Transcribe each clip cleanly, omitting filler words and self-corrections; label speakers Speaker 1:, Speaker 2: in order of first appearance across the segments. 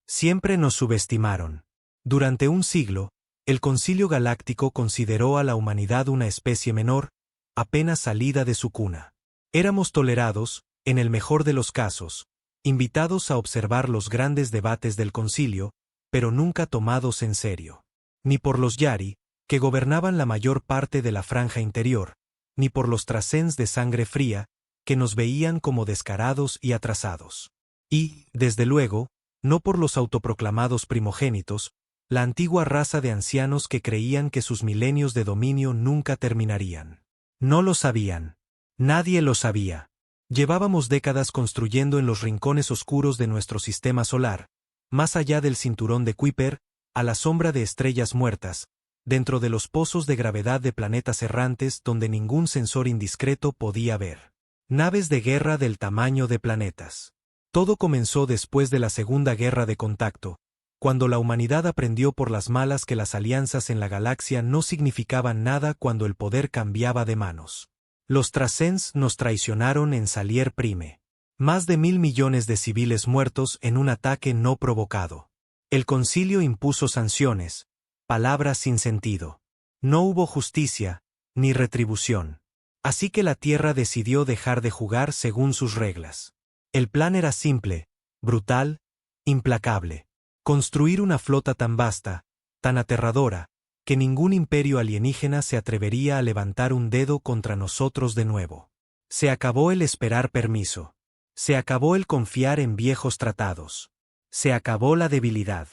Speaker 1: Siempre nos subestimaron. Durante un siglo, el Concilio Galáctico consideró a la humanidad una especie menor, apenas salida de su cuna. Éramos tolerados, en el mejor de los casos, invitados a observar los grandes debates del concilio, pero nunca tomados en serio. Ni por los Yari, que gobernaban la mayor parte de la franja interior, ni por los Trascens de sangre fría, que nos veían como descarados y atrasados. Y, desde luego, no por los autoproclamados primogénitos, la antigua raza de ancianos que creían que sus milenios de dominio nunca terminarían. No lo sabían. Nadie lo sabía. Llevábamos décadas construyendo en los rincones oscuros de nuestro sistema solar, más allá del cinturón de Kuiper, a la sombra de estrellas muertas, dentro de los pozos de gravedad de planetas errantes donde ningún sensor indiscreto podía ver. Naves de guerra del tamaño de planetas. Todo comenzó después de la Segunda Guerra de Contacto, cuando la humanidad aprendió por las malas que las alianzas en la galaxia no significaban nada cuando el poder cambiaba de manos. Los Trascens nos traicionaron en Salier Prime. Más de 1.000 millones de civiles muertos en un ataque no provocado. El concilio impuso sanciones, palabras sin sentido. No hubo justicia, ni retribución. Así que la Tierra decidió dejar de jugar según sus reglas. El plan era simple, brutal, implacable. Construir una flota tan vasta, tan aterradora, que ningún imperio alienígena se atrevería a levantar un dedo contra nosotros de nuevo. Se acabó el esperar permiso. Se acabó el confiar en viejos tratados. Se acabó la debilidad.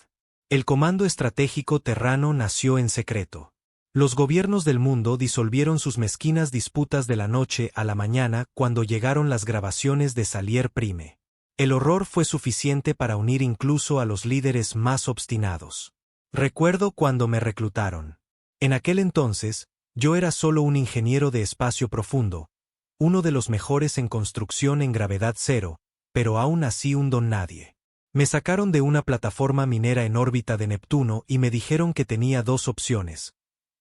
Speaker 1: El Comando Estratégico Terrano nació en secreto. Los gobiernos del mundo disolvieron sus mezquinas disputas de la noche a la mañana cuando llegaron las grabaciones de Salier Prime. El horror fue suficiente para unir incluso a los líderes más obstinados. Recuerdo cuando me reclutaron. En aquel entonces, yo era solo un ingeniero de espacio profundo, uno de los mejores en construcción en gravedad cero, pero aún así un don nadie. Me sacaron de una plataforma minera en órbita de Neptuno y me dijeron que tenía dos opciones: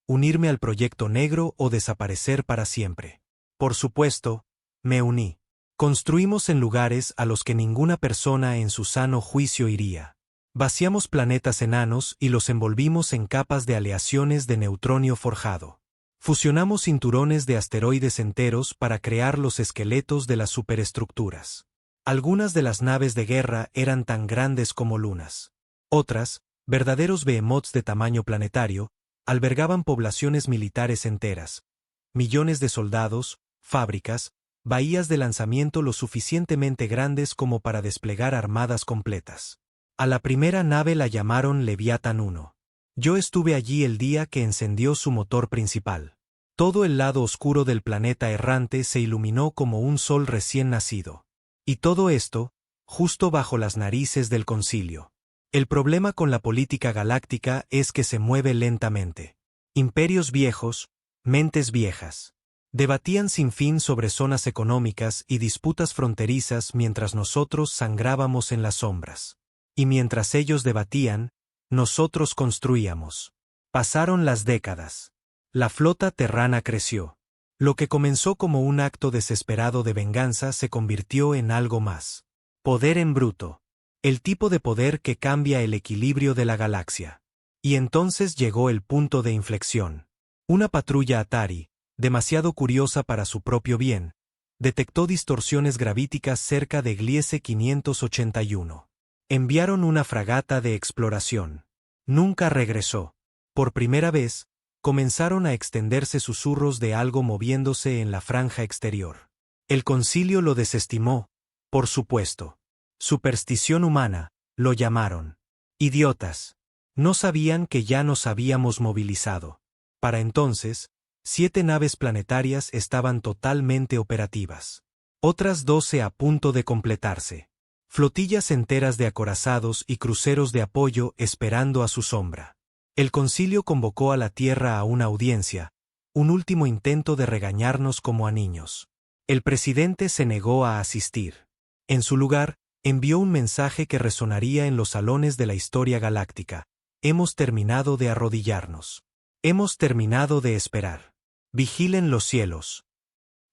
Speaker 1: unirme al Proyecto Negro o desaparecer para siempre. Por supuesto, me uní. Construimos en lugares a los que ninguna persona en su sano juicio iría. Vaciamos planetas enanos y los envolvimos en capas de aleaciones de neutronio forjado. Fusionamos cinturones de asteroides enteros para crear los esqueletos de las superestructuras. Algunas de las naves de guerra eran tan grandes como lunas. Otras, verdaderos behemoths de tamaño planetario, albergaban poblaciones militares enteras, millones de soldados, fábricas, bahías de lanzamiento lo suficientemente grandes como para desplegar armadas completas. A la primera nave la llamaron Leviatán 1. Yo estuve allí el día que encendió su motor principal. Todo el lado oscuro del planeta errante se iluminó como un sol recién nacido. Y todo esto, justo bajo las narices del concilio. El problema con la política galáctica es que se mueve lentamente. Imperios viejos, mentes viejas. Debatían sin fin sobre zonas económicas y disputas fronterizas mientras nosotros sangrábamos en las sombras. Y mientras ellos debatían, nosotros construíamos. Pasaron las décadas. La flota terrana creció. Lo que comenzó como un acto desesperado de venganza se convirtió en algo más. Poder en bruto. El tipo de poder que cambia el equilibrio de la galaxia. Y entonces llegó el punto de inflexión. Una patrulla Atari, demasiado curiosa para su propio bien, detectó distorsiones gravíticas cerca de Gliese 581. Enviaron una fragata de exploración. Nunca regresó. Por primera vez, comenzaron a extenderse susurros de algo moviéndose en la franja exterior. El concilio lo desestimó, por supuesto. Superstición humana, lo llamaron. Idiotas. No sabían que ya nos habíamos movilizado. Para entonces, 7 naves planetarias estaban totalmente operativas. Otras 12 a punto de completarse. Flotillas enteras de acorazados y cruceros de apoyo esperando a su sombra. El concilio convocó a la Tierra a una audiencia, un último intento de regañarnos como a niños. El presidente se negó a asistir. En su lugar, envió un mensaje que resonaría en los salones de la historia galáctica. Hemos terminado de arrodillarnos. Hemos terminado de esperar. Vigilen los cielos.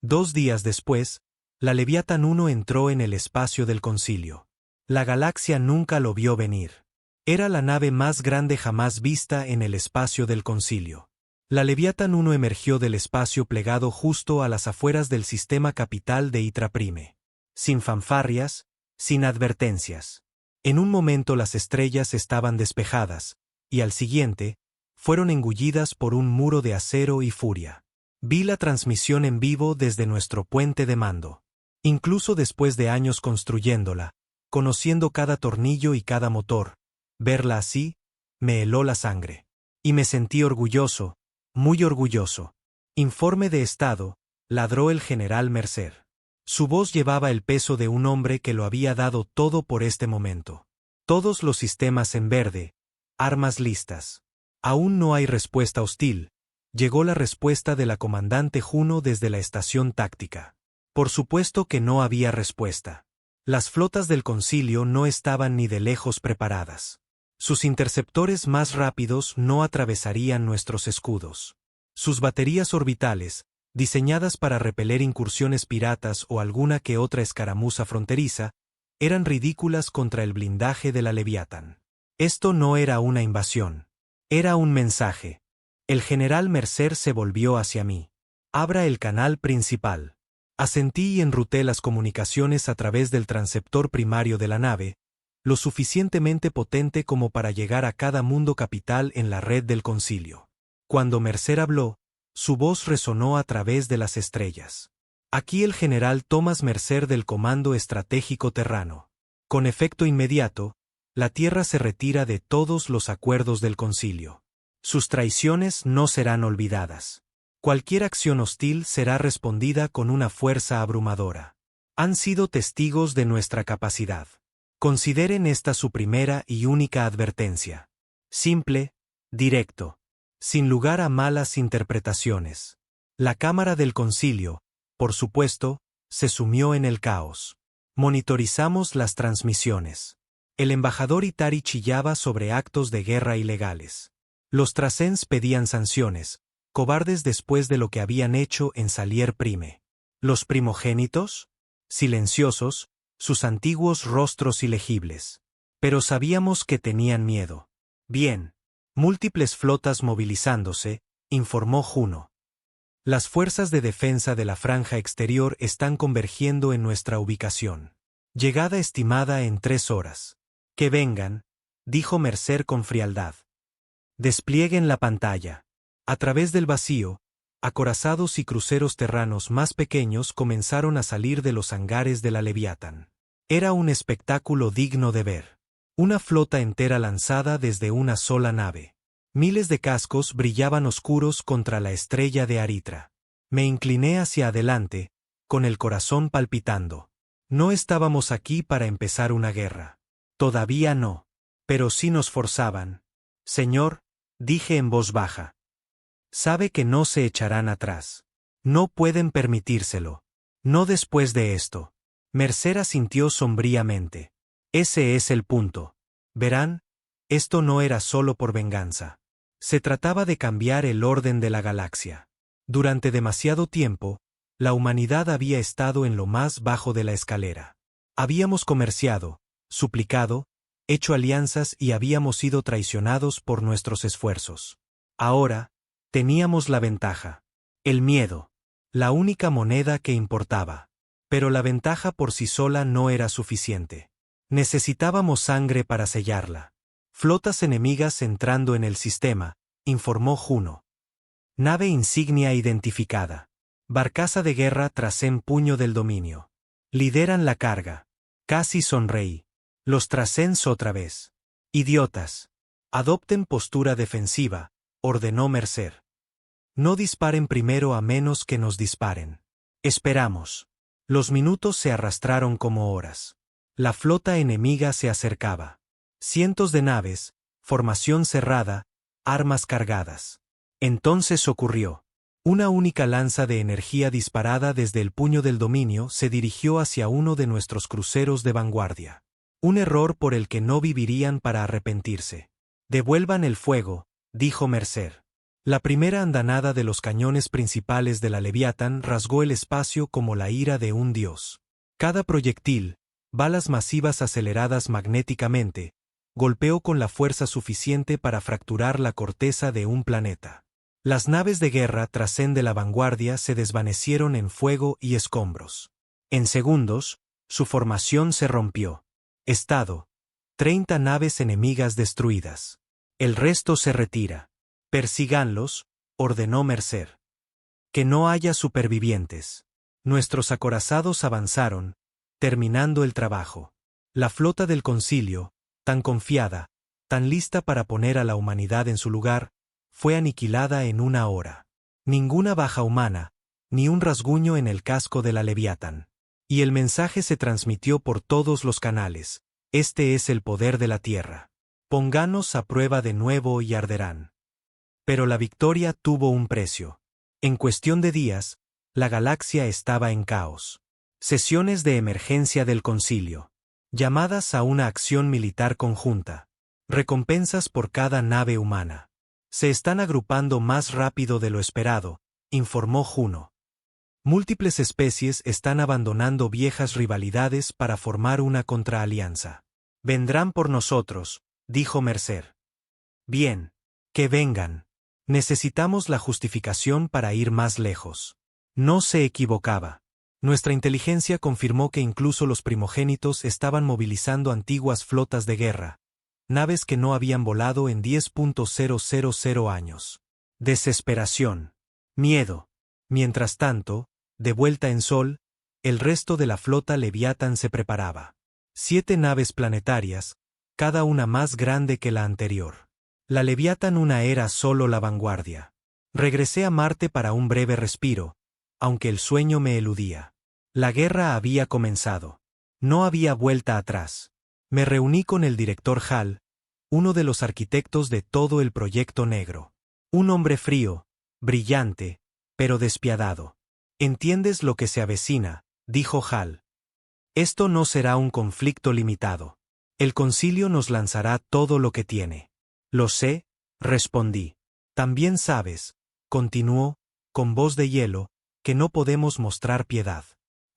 Speaker 1: 2 días después, la Leviatán 1 entró en el espacio del concilio. La galaxia nunca lo vio venir. Era la nave más grande jamás vista en el espacio del Concilio. La Leviatán 1 emergió del espacio plegado justo a las afueras del sistema capital de Itra Prime. Sin fanfarrias, sin advertencias. En un momento las estrellas estaban despejadas, y al siguiente, fueron engullidas por un muro de acero y furia. Vi la transmisión en vivo desde nuestro puente de mando. Incluso después de años construyéndola, conociendo cada tornillo y cada motor, verla así, me heló la sangre. Y me sentí orgulloso, muy orgulloso. Informe de estado, ladró el general Mercer. Su voz llevaba el peso de un hombre que lo había dado todo por este momento. Todos los sistemas en verde, armas listas. Aún no hay respuesta hostil. Llegó la respuesta de la comandante Juno desde la estación táctica. Por supuesto que no había respuesta. Las flotas del Concilio no estaban ni de lejos preparadas. Sus interceptores más rápidos no atravesarían nuestros escudos. Sus baterías orbitales, diseñadas para repeler incursiones piratas o alguna que otra escaramuza fronteriza, eran ridículas contra el blindaje de la Leviatán. Esto no era una invasión. Era un mensaje. El general Mercer se volvió hacia mí. Abra el canal principal. Asentí y enruté las comunicaciones a través del transceptor primario de la nave, lo suficientemente potente como para llegar a cada mundo capital en la red del Concilio. Cuando Mercer habló, su voz resonó a través de las estrellas. Aquí el general Thomas Mercer del Comando Estratégico Terrano. Con efecto inmediato, la Tierra se retira de todos los acuerdos del Concilio. Sus traiciones no serán olvidadas. Cualquier acción hostil será respondida con una fuerza abrumadora. Han sido testigos de nuestra capacidad. Consideren esta su primera y única advertencia. Simple, directo. Sin lugar a malas interpretaciones. La Cámara del Concilio, por supuesto, se sumió en el caos. Monitorizamos las transmisiones. El embajador Itari chillaba sobre actos de guerra ilegales. Los Trasens pedían sanciones, cobardes después de lo que habían hecho en Salier Prime. Los primogénitos, silenciosos, sus antiguos rostros ilegibles. Pero sabíamos que tenían miedo. Bien. Múltiples flotas movilizándose, informó Juno. Las fuerzas de defensa de la franja exterior están convergiendo en nuestra ubicación. Llegada estimada en 3 horas. Que vengan, dijo Mercer con frialdad. Desplieguen la pantalla. A través del vacío, acorazados y cruceros terranos más pequeños comenzaron a salir de los hangares de la Leviatán. Era un espectáculo digno de ver. Una flota entera lanzada desde una sola nave. Miles de cascos brillaban oscuros contra la estrella de Aritra. Me incliné hacia adelante, con el corazón palpitando. No estábamos aquí para empezar una guerra. Todavía no. Pero sí nos forzaban. Señor, dije en voz baja. Sabe que no se echarán atrás. No pueden permitírselo. No después de esto. Mercer asintió sombríamente. Ese es el punto. Verán, esto no era solo por venganza. Se trataba de cambiar el orden de la galaxia. Durante demasiado tiempo, la humanidad había estado en lo más bajo de la escalera. Habíamos comerciado, suplicado, hecho alianzas y habíamos sido traicionados por nuestros esfuerzos. Ahora, teníamos la ventaja. El miedo. La única moneda que importaba. Pero la ventaja por sí sola no era suficiente. Necesitábamos sangre para sellarla. Flotas enemigas entrando en el sistema, informó Juno. Nave insignia identificada. Barcaza de guerra Trasén Puño del Dominio. Lideran la carga. Casi sonreí. Los Trasens otra vez. Idiotas. Adopten postura defensiva, ordenó Mercer. No disparen primero a menos que nos disparen. Esperamos. Los minutos se arrastraron como horas. La flota enemiga se acercaba. Cientos de naves, formación cerrada, armas cargadas. Entonces ocurrió. Una única lanza de energía disparada desde el Puño del Dominio se dirigió hacia uno de nuestros cruceros de vanguardia. Un error por el que no vivirían para arrepentirse. Devuelvan el fuego, dijo Mercer. La primera andanada de los cañones principales de la Leviatán rasgó el espacio como la ira de un dios. Cada proyectil, balas masivas aceleradas magnéticamente, golpeó con la fuerza suficiente para fracturar la corteza de un planeta. Las naves de guerra Tracen de la vanguardia se desvanecieron en fuego y escombros. En segundos, su formación se rompió. Estado: 30 naves enemigas destruidas. El resto se retira. Persíganlos, ordenó Mercer. Que no haya supervivientes. Nuestros acorazados avanzaron, terminando el trabajo. La flota del concilio, tan confiada, tan lista para poner a la humanidad en su lugar, fue aniquilada en una hora. Ninguna baja humana, ni un rasguño en el casco de la Leviatán. Y el mensaje se transmitió por todos los canales: este es el poder de la tierra. Pónganos a prueba de nuevo y arderán. Pero la victoria tuvo un precio. En cuestión de días, la galaxia estaba en caos. Sesiones de emergencia del concilio. Llamadas a una acción militar conjunta. Recompensas por cada nave humana. Se están agrupando más rápido de lo esperado, informó Juno. Múltiples especies están abandonando viejas rivalidades para formar una contraalianza. Vendrán por nosotros, dijo Mercer. Bien. Que vengan. Necesitamos la justificación para ir más lejos. No se equivocaba. Nuestra inteligencia confirmó que incluso los primogénitos estaban movilizando antiguas flotas de guerra, naves que no habían volado en 10.000 años. Desesperación. Miedo. Mientras tanto, de vuelta en Sol, el resto de la flota Leviatán se preparaba. 7 naves planetarias, cada una más grande que la anterior. La Leviatán una era solo la vanguardia. Regresé a Marte para un breve respiro, aunque el sueño me eludía. La guerra había comenzado. No había vuelta atrás. Me reuní con el director Hall, uno de los arquitectos de todo el proyecto negro. Un hombre frío, brillante, pero despiadado. ¿Entiendes lo que se avecina?, dijo Hall. Esto no será un conflicto limitado. El concilio nos lanzará todo lo que tiene. Lo sé, respondí. También sabes, continuó, con voz de hielo, que no podemos mostrar piedad.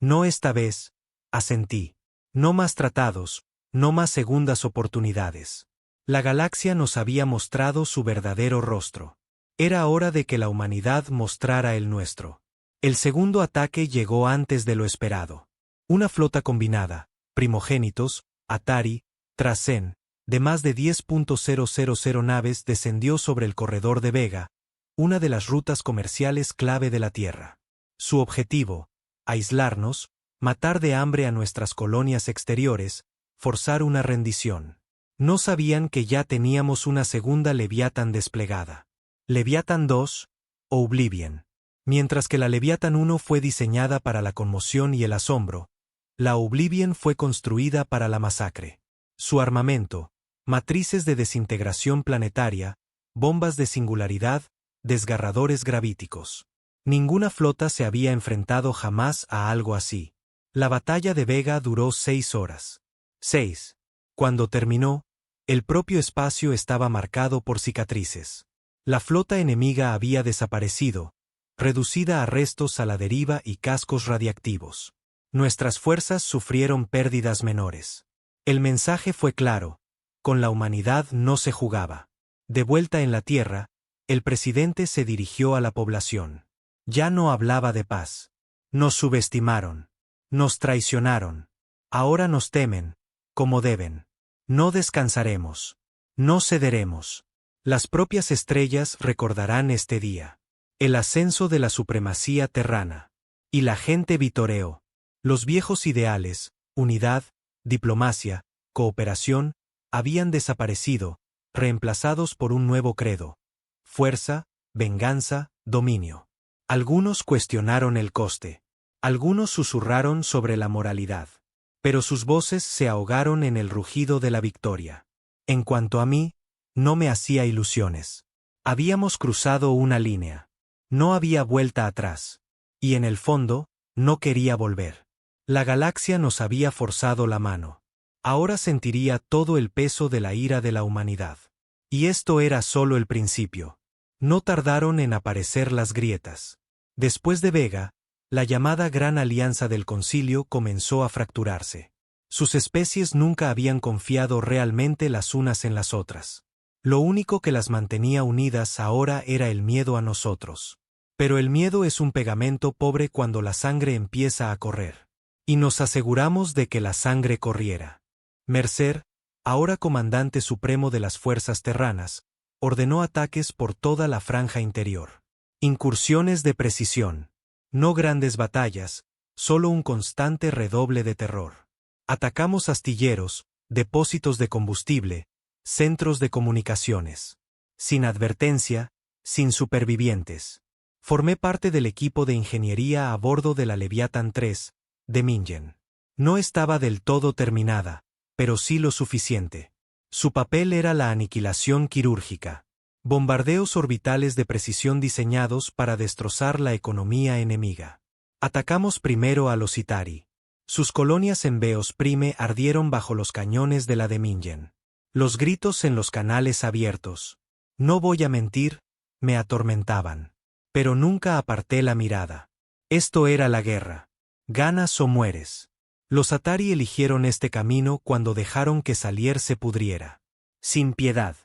Speaker 1: No esta vez, asentí. No más tratados, no más segundas oportunidades. La galaxia nos había mostrado su verdadero rostro. Era hora de que la humanidad mostrara el nuestro. El segundo ataque llegó antes de lo esperado. Una flota combinada, primogénitos, Atari, Tracen, de más de 10.000 naves descendió sobre el corredor de Vega, una de las rutas comerciales clave de la Tierra. Su objetivo: aislarnos, matar de hambre a nuestras colonias exteriores, forzar una rendición. No sabían que ya teníamos una segunda Leviatán desplegada. Leviatán 2, o Oblivion. Mientras que la Leviatán 1 fue diseñada para la conmoción y el asombro, la Oblivion fue construida para la masacre. Su armamento: matrices de desintegración planetaria, bombas de singularidad, desgarradores gravíticos. Ninguna flota se había enfrentado jamás a algo así. La batalla de Vega duró 6 horas. 6. Cuando terminó, el propio espacio estaba marcado por cicatrices. La flota enemiga había desaparecido, reducida a restos a la deriva y cascos radiactivos. Nuestras fuerzas sufrieron pérdidas menores. El mensaje fue claro: con la humanidad no se jugaba. De vuelta en la Tierra, el presidente se dirigió a la población. Ya no hablaba de paz. Nos subestimaron. Nos traicionaron. Ahora nos temen, como deben. No descansaremos. No cederemos. Las propias estrellas recordarán este día. El ascenso de la supremacía terrana. Y la gente vitoreó. Los viejos ideales, unidad, diplomacia, cooperación, habían desaparecido, reemplazados por un nuevo credo: fuerza, venganza, dominio. Algunos cuestionaron el coste. Algunos susurraron sobre la moralidad. Pero sus voces se ahogaron en el rugido de la victoria. En cuanto a mí, no me hacía ilusiones. Habíamos cruzado una línea. No había vuelta atrás. Y en el fondo, no quería volver. La galaxia nos había forzado la mano. Ahora sentiría todo el peso de la ira de la humanidad. Y esto era solo el principio. No tardaron en aparecer las grietas. Después de Vega, la llamada Gran Alianza del Concilio comenzó a fracturarse. Sus especies nunca habían confiado realmente las unas en las otras. Lo único que las mantenía unidas ahora era el miedo a nosotros. Pero el miedo es un pegamento pobre cuando la sangre empieza a correr. Y nos aseguramos de que la sangre corriera. Mercer, ahora comandante supremo de las fuerzas terranas, ordenó ataques por toda la franja interior. Incursiones de precisión. No grandes batallas, solo un constante redoble de terror. Atacamos astilleros, depósitos de combustible, centros de comunicaciones. Sin advertencia, sin supervivientes. Formé parte del equipo de ingeniería a bordo de la Leviathan 3, de Mingen. No estaba del todo terminada, pero sí lo suficiente. Su papel era la aniquilación quirúrgica. Bombardeos orbitales de precisión diseñados para destrozar la economía enemiga. Atacamos primero a los Itari. Sus colonias en Beos Prime ardieron bajo los cañones de la de Mingen. Los gritos en los canales abiertos. No voy a mentir, me atormentaban. Pero nunca aparté la mirada. Esto era la guerra. Ganas o mueres. Los Atari eligieron este camino cuando dejaron que Salier se pudriera. Sin piedad.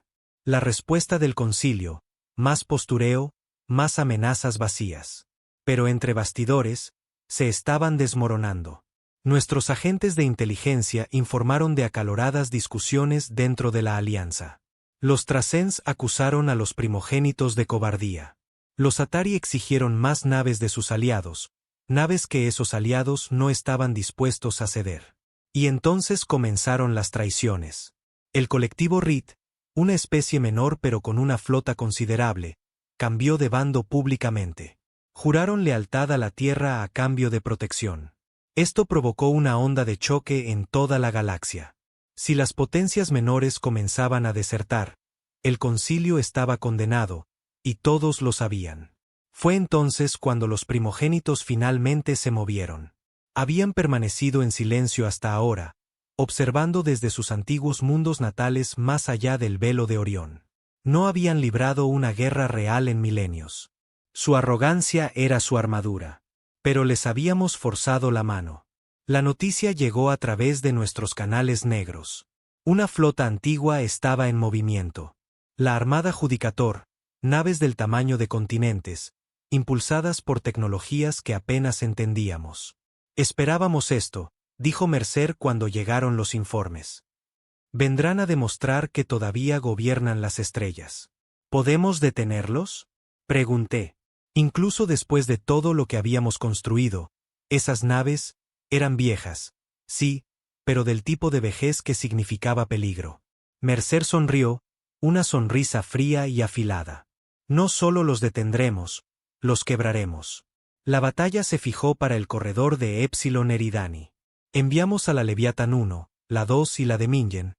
Speaker 1: La respuesta del concilio, más postureo, más amenazas vacías. Pero entre bastidores, se estaban desmoronando. Nuestros agentes de inteligencia informaron de acaloradas discusiones dentro de la alianza. Los Trascens acusaron a los primogénitos de cobardía. Los Atari exigieron más naves de sus aliados, naves que esos aliados no estaban dispuestos a ceder. Y entonces comenzaron las traiciones. El colectivo RIT, una especie menor pero con una flota considerable, cambió de bando públicamente. Juraron lealtad a la Tierra a cambio de protección. Esto provocó una onda de choque en toda la galaxia. Si las potencias menores comenzaban a desertar, el concilio estaba condenado, y todos lo sabían. Fue entonces cuando los primogénitos finalmente se movieron. Habían permanecido en silencio hasta ahora, observando desde sus antiguos mundos natales más allá del velo de Orión. No habían librado una guerra real en milenios. Su arrogancia era su armadura. Pero les habíamos forzado la mano. La noticia llegó a través de nuestros canales negros. Una flota antigua estaba en movimiento. La Armada Judicator, naves del tamaño de continentes, impulsadas por tecnologías que apenas entendíamos. Esperábamos esto, dijo Mercer cuando llegaron los informes. Vendrán a demostrar que todavía gobiernan las estrellas. ¿Podemos detenerlos? Pregunté. Incluso después de todo lo que habíamos construido, esas naves eran viejas, sí, pero del tipo de vejez que significaba peligro. Mercer sonrió, una sonrisa fría y afilada. No solo los detendremos, los quebraremos. La batalla se fijó para el corredor de Epsilon Eridani. Enviamos a la Leviathan 1, la 2 y la de Mingen,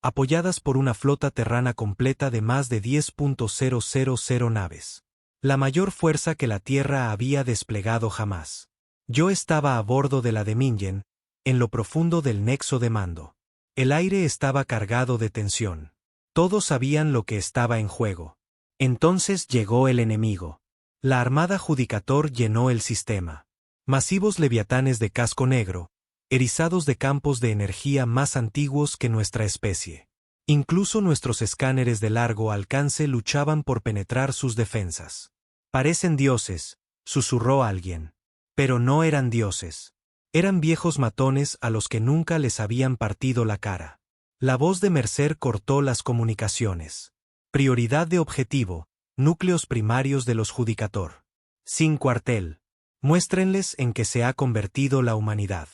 Speaker 1: apoyadas por una flota terrana completa de más de 10.000 naves. La mayor fuerza que la Tierra había desplegado jamás. Yo estaba a bordo de la de Mingen, en lo profundo del nexo de mando. El aire estaba cargado de tensión. Todos sabían lo que estaba en juego. Entonces llegó el enemigo. La Armada Judicator llenó el sistema. Masivos leviatanes de casco negro, erizados de campos de energía más antiguos que nuestra especie. Incluso nuestros escáneres de largo alcance luchaban por penetrar sus defensas. Parecen dioses, susurró alguien. Pero no eran dioses. Eran viejos matones a los que nunca les habían partido la cara. La voz de Mercer cortó las comunicaciones. Prioridad de objetivo, núcleos primarios de los Judicator. Sin cuartel. Muéstrenles en qué se ha convertido la humanidad.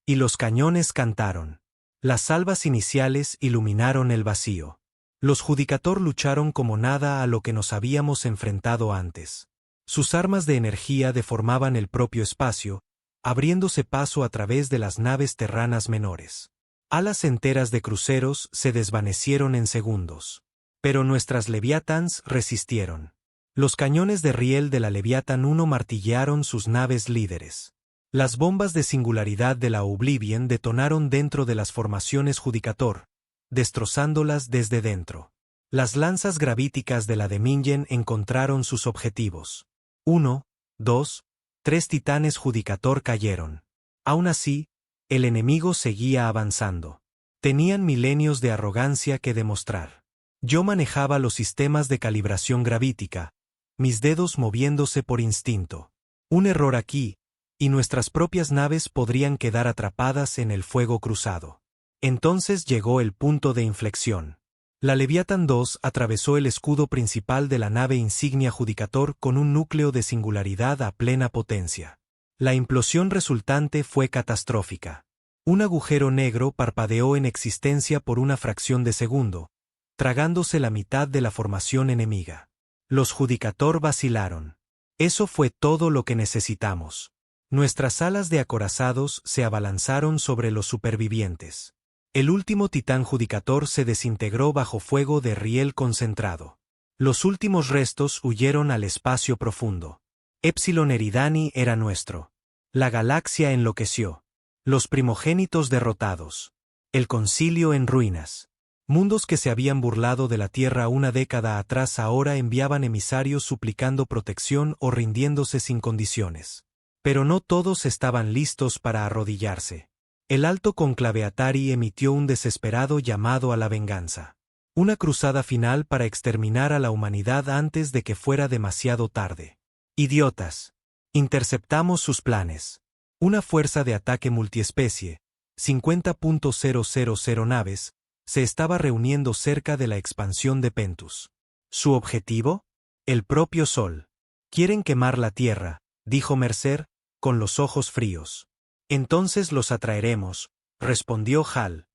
Speaker 1: Y los cañones cantaron. Las salvas iniciales iluminaron el vacío. Los Judicator lucharon como nada a lo que nos habíamos enfrentado antes. Sus armas de energía deformaban el propio espacio, abriéndose paso a través de las naves terranas menores. Alas enteras de cruceros se desvanecieron en segundos. Pero nuestras Leviathans resistieron. Los cañones de riel de la Leviathan 1 martillearon sus naves líderes. Las bombas de singularidad de la Oblivion detonaron dentro de las formaciones Judicator, destrozándolas desde dentro. Las lanzas gravíticas de la de Mingen encontraron sus objetivos. 1, 2, 3 titanes Judicator cayeron. Aún así, El enemigo seguía avanzando. Tenían milenios de arrogancia que demostrar. Yo manejaba los sistemas de calibración gravítica, mis dedos moviéndose por instinto. Un error aquí, y nuestras propias naves podrían quedar atrapadas en el fuego cruzado. Entonces llegó el punto de inflexión. La Leviatán 2 atravesó el escudo principal de la nave insignia Judicator con un núcleo de singularidad a plena potencia. La implosión resultante fue catastrófica. Un agujero negro parpadeó en existencia por una fracción de segundo, tragándose la mitad de la formación enemiga. Los Judicator vacilaron. Eso fue todo lo que necesitamos. Nuestras alas de acorazados se abalanzaron sobre los supervivientes. El último titán Judicator se desintegró bajo fuego de riel concentrado. Los últimos restos huyeron al espacio profundo. Epsilon Eridani era nuestro. La galaxia enloqueció. Los primogénitos derrotados. El concilio en ruinas. Mundos que se habían burlado de la Tierra una década atrás ahora enviaban emisarios suplicando protección o rindiéndose sin condiciones. Pero no todos estaban listos para arrodillarse. El alto conclave Atari emitió un desesperado llamado a la venganza. Una cruzada final para exterminar a la humanidad antes de que fuera demasiado tarde. Idiotas. Interceptamos sus planes. Una fuerza de ataque multiespecie, 50.000 naves, se estaba reuniendo cerca de la expansión de Pentus. ¿Su objetivo? El propio Sol. Quieren quemar la Tierra, dijo Mercer, con los ojos fríos. Entonces los atraeremos, respondió Hal.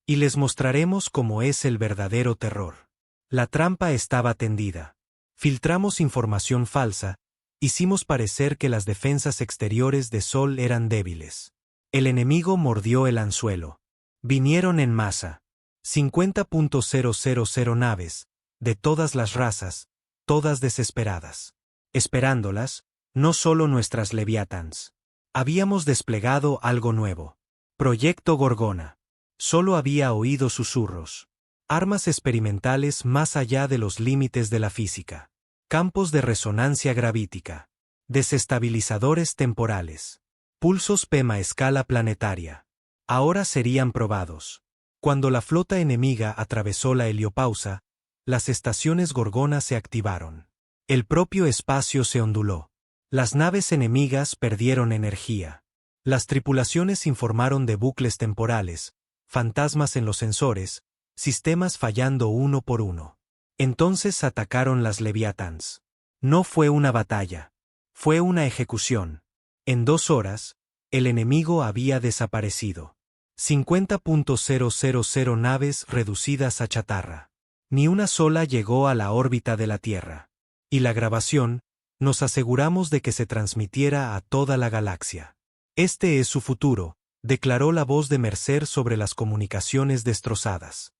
Speaker 1: Y les mostraremos cómo es el verdadero terror. La trampa estaba tendida. Filtramos información falsa, hicimos parecer que las defensas exteriores de Sol eran débiles. El enemigo mordió el anzuelo. Vinieron en masa. 50.000 naves, de todas las razas, todas desesperadas. Esperándolas, no solo nuestras Leviathans. Habíamos desplegado algo nuevo. Proyecto Gorgona. Solo había oído susurros. Armas experimentales más allá de los límites de la física. Campos de resonancia gravítica. Desestabilizadores temporales. Pulsos PEM a escala planetaria. Ahora serían probados. Cuando la flota enemiga atravesó la heliopausa, las estaciones Gorgona se activaron. El propio espacio se onduló. Las naves enemigas perdieron energía. Las tripulaciones informaron de bucles temporales, fantasmas en los sensores, sistemas fallando uno por uno. Entonces atacaron las Leviathans. No fue una batalla. Fue una ejecución. En 2 horas, el enemigo había desaparecido. 50.000 naves reducidas a chatarra. Ni una sola llegó a la órbita de la Tierra. Y la grabación, nos aseguramos de que se transmitiera a toda la galaxia. Este es su futuro, declaró la voz de Mercer sobre las comunicaciones destrozadas.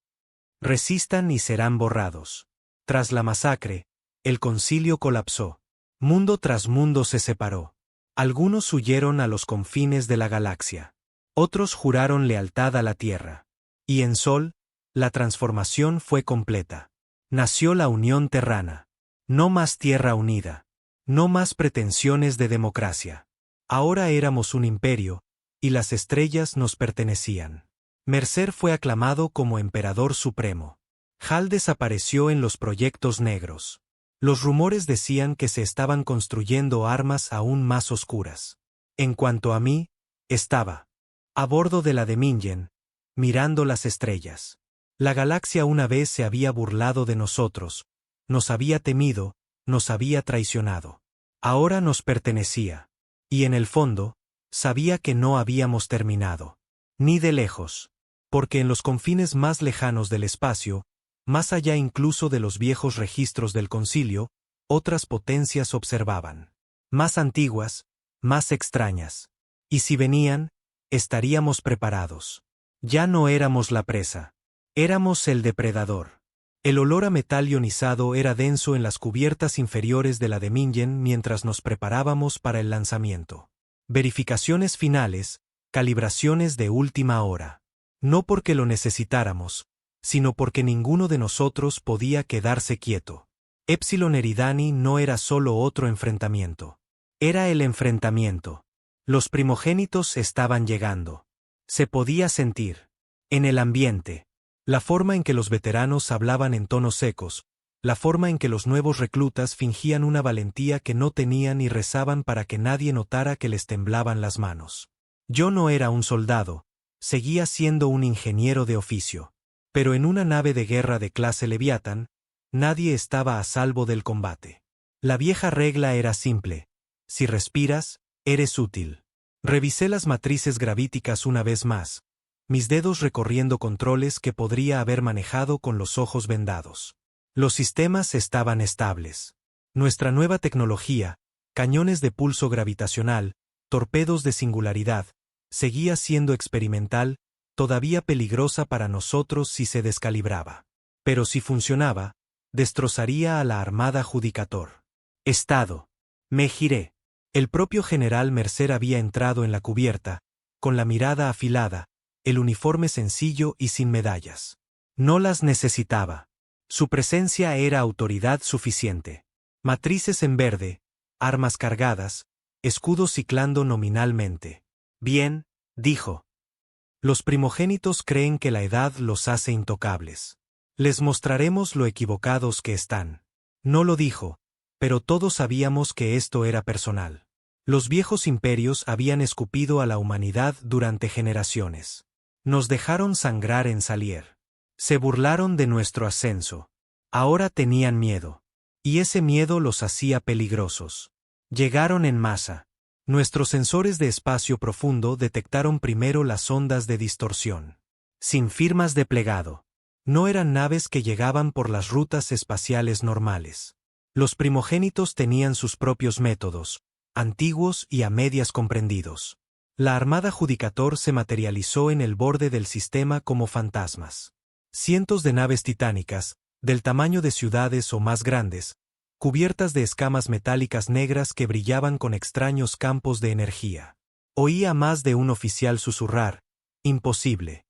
Speaker 1: Resistan y serán borrados. Tras la masacre, el concilio colapsó. Mundo tras mundo se separó. Algunos huyeron a los confines de la galaxia. Otros juraron lealtad a la Tierra. Y en Sol, la transformación fue completa. Nació la Unión Terrana. No más Tierra unida. No más pretensiones de democracia. Ahora éramos un imperio, y las estrellas nos pertenecían. Mercer fue aclamado como emperador supremo. Hal desapareció en los proyectos negros. Los rumores decían que se estaban construyendo armas aún más oscuras. En cuanto a mí, estaba a bordo de la Demingen, mirando las estrellas. La galaxia una vez se había burlado de nosotros, nos había temido, nos había traicionado. Ahora nos pertenecía. Y en el fondo, sabía que no habíamos terminado. Ni de lejos. Porque en los confines más lejanos del espacio, más allá incluso de los viejos registros del concilio, otras potencias observaban. Más antiguas, más extrañas. Y si venían, estaríamos preparados. Ya no éramos la presa. Éramos el depredador. El olor a metal ionizado era denso en las cubiertas inferiores de la Demingen mientras nos preparábamos para el lanzamiento. Verificaciones finales, calibraciones de última hora. No porque lo necesitáramos, sino porque ninguno de nosotros podía quedarse quieto. Epsilon Eridani no era solo otro enfrentamiento. Era el enfrentamiento. Los primogénitos estaban llegando. Se podía sentir. En el ambiente. La forma en que los veteranos hablaban en tonos secos, la forma en que los nuevos reclutas fingían una valentía que no tenían y rezaban para que nadie notara que les temblaban las manos. Yo no era un soldado, seguía siendo un ingeniero de oficio. Pero en una nave de guerra de clase Leviatán, nadie estaba a salvo del combate. La vieja regla era simple: si respiras, eres útil. Revisé las matrices gravíticas una vez más, mis dedos recorriendo controles que podría haber manejado con los ojos vendados. Los sistemas estaban estables. Nuestra nueva tecnología, cañones de pulso gravitacional, torpedos de singularidad, seguía siendo experimental, todavía peligrosa para nosotros si se descalibraba. Pero si funcionaba, destrozaría a la Armada Judicator. Estado. Me giré. El propio general Mercer había entrado en la cubierta, con la mirada afilada, el uniforme sencillo y sin medallas. No las necesitaba. Su presencia era autoridad suficiente. Matrices en verde, armas cargadas, escudos ciclando nominalmente. Bien, dijo. Los primogénitos creen que la edad los hace intocables. Les mostraremos lo equivocados que están. No lo dijo, pero todos sabíamos que esto era personal. Los viejos imperios habían escupido a la humanidad durante generaciones. Nos dejaron sangrar en Salier. Se burlaron de nuestro ascenso. Ahora tenían miedo. Y ese miedo los hacía peligrosos. Llegaron en masa. Nuestros sensores de espacio profundo detectaron primero las ondas de distorsión. Sin firmas de plegado. No eran naves que llegaban por las rutas espaciales normales. Los primogénitos tenían sus propios métodos, antiguos y a medias comprendidos. La Armada Judicator se materializó en el borde del sistema como fantasmas. Cientos de naves titánicas, del tamaño de ciudades o más grandes, cubiertas de escamas metálicas negras que brillaban con extraños campos de energía. Oí a más de un oficial susurrar: imposible.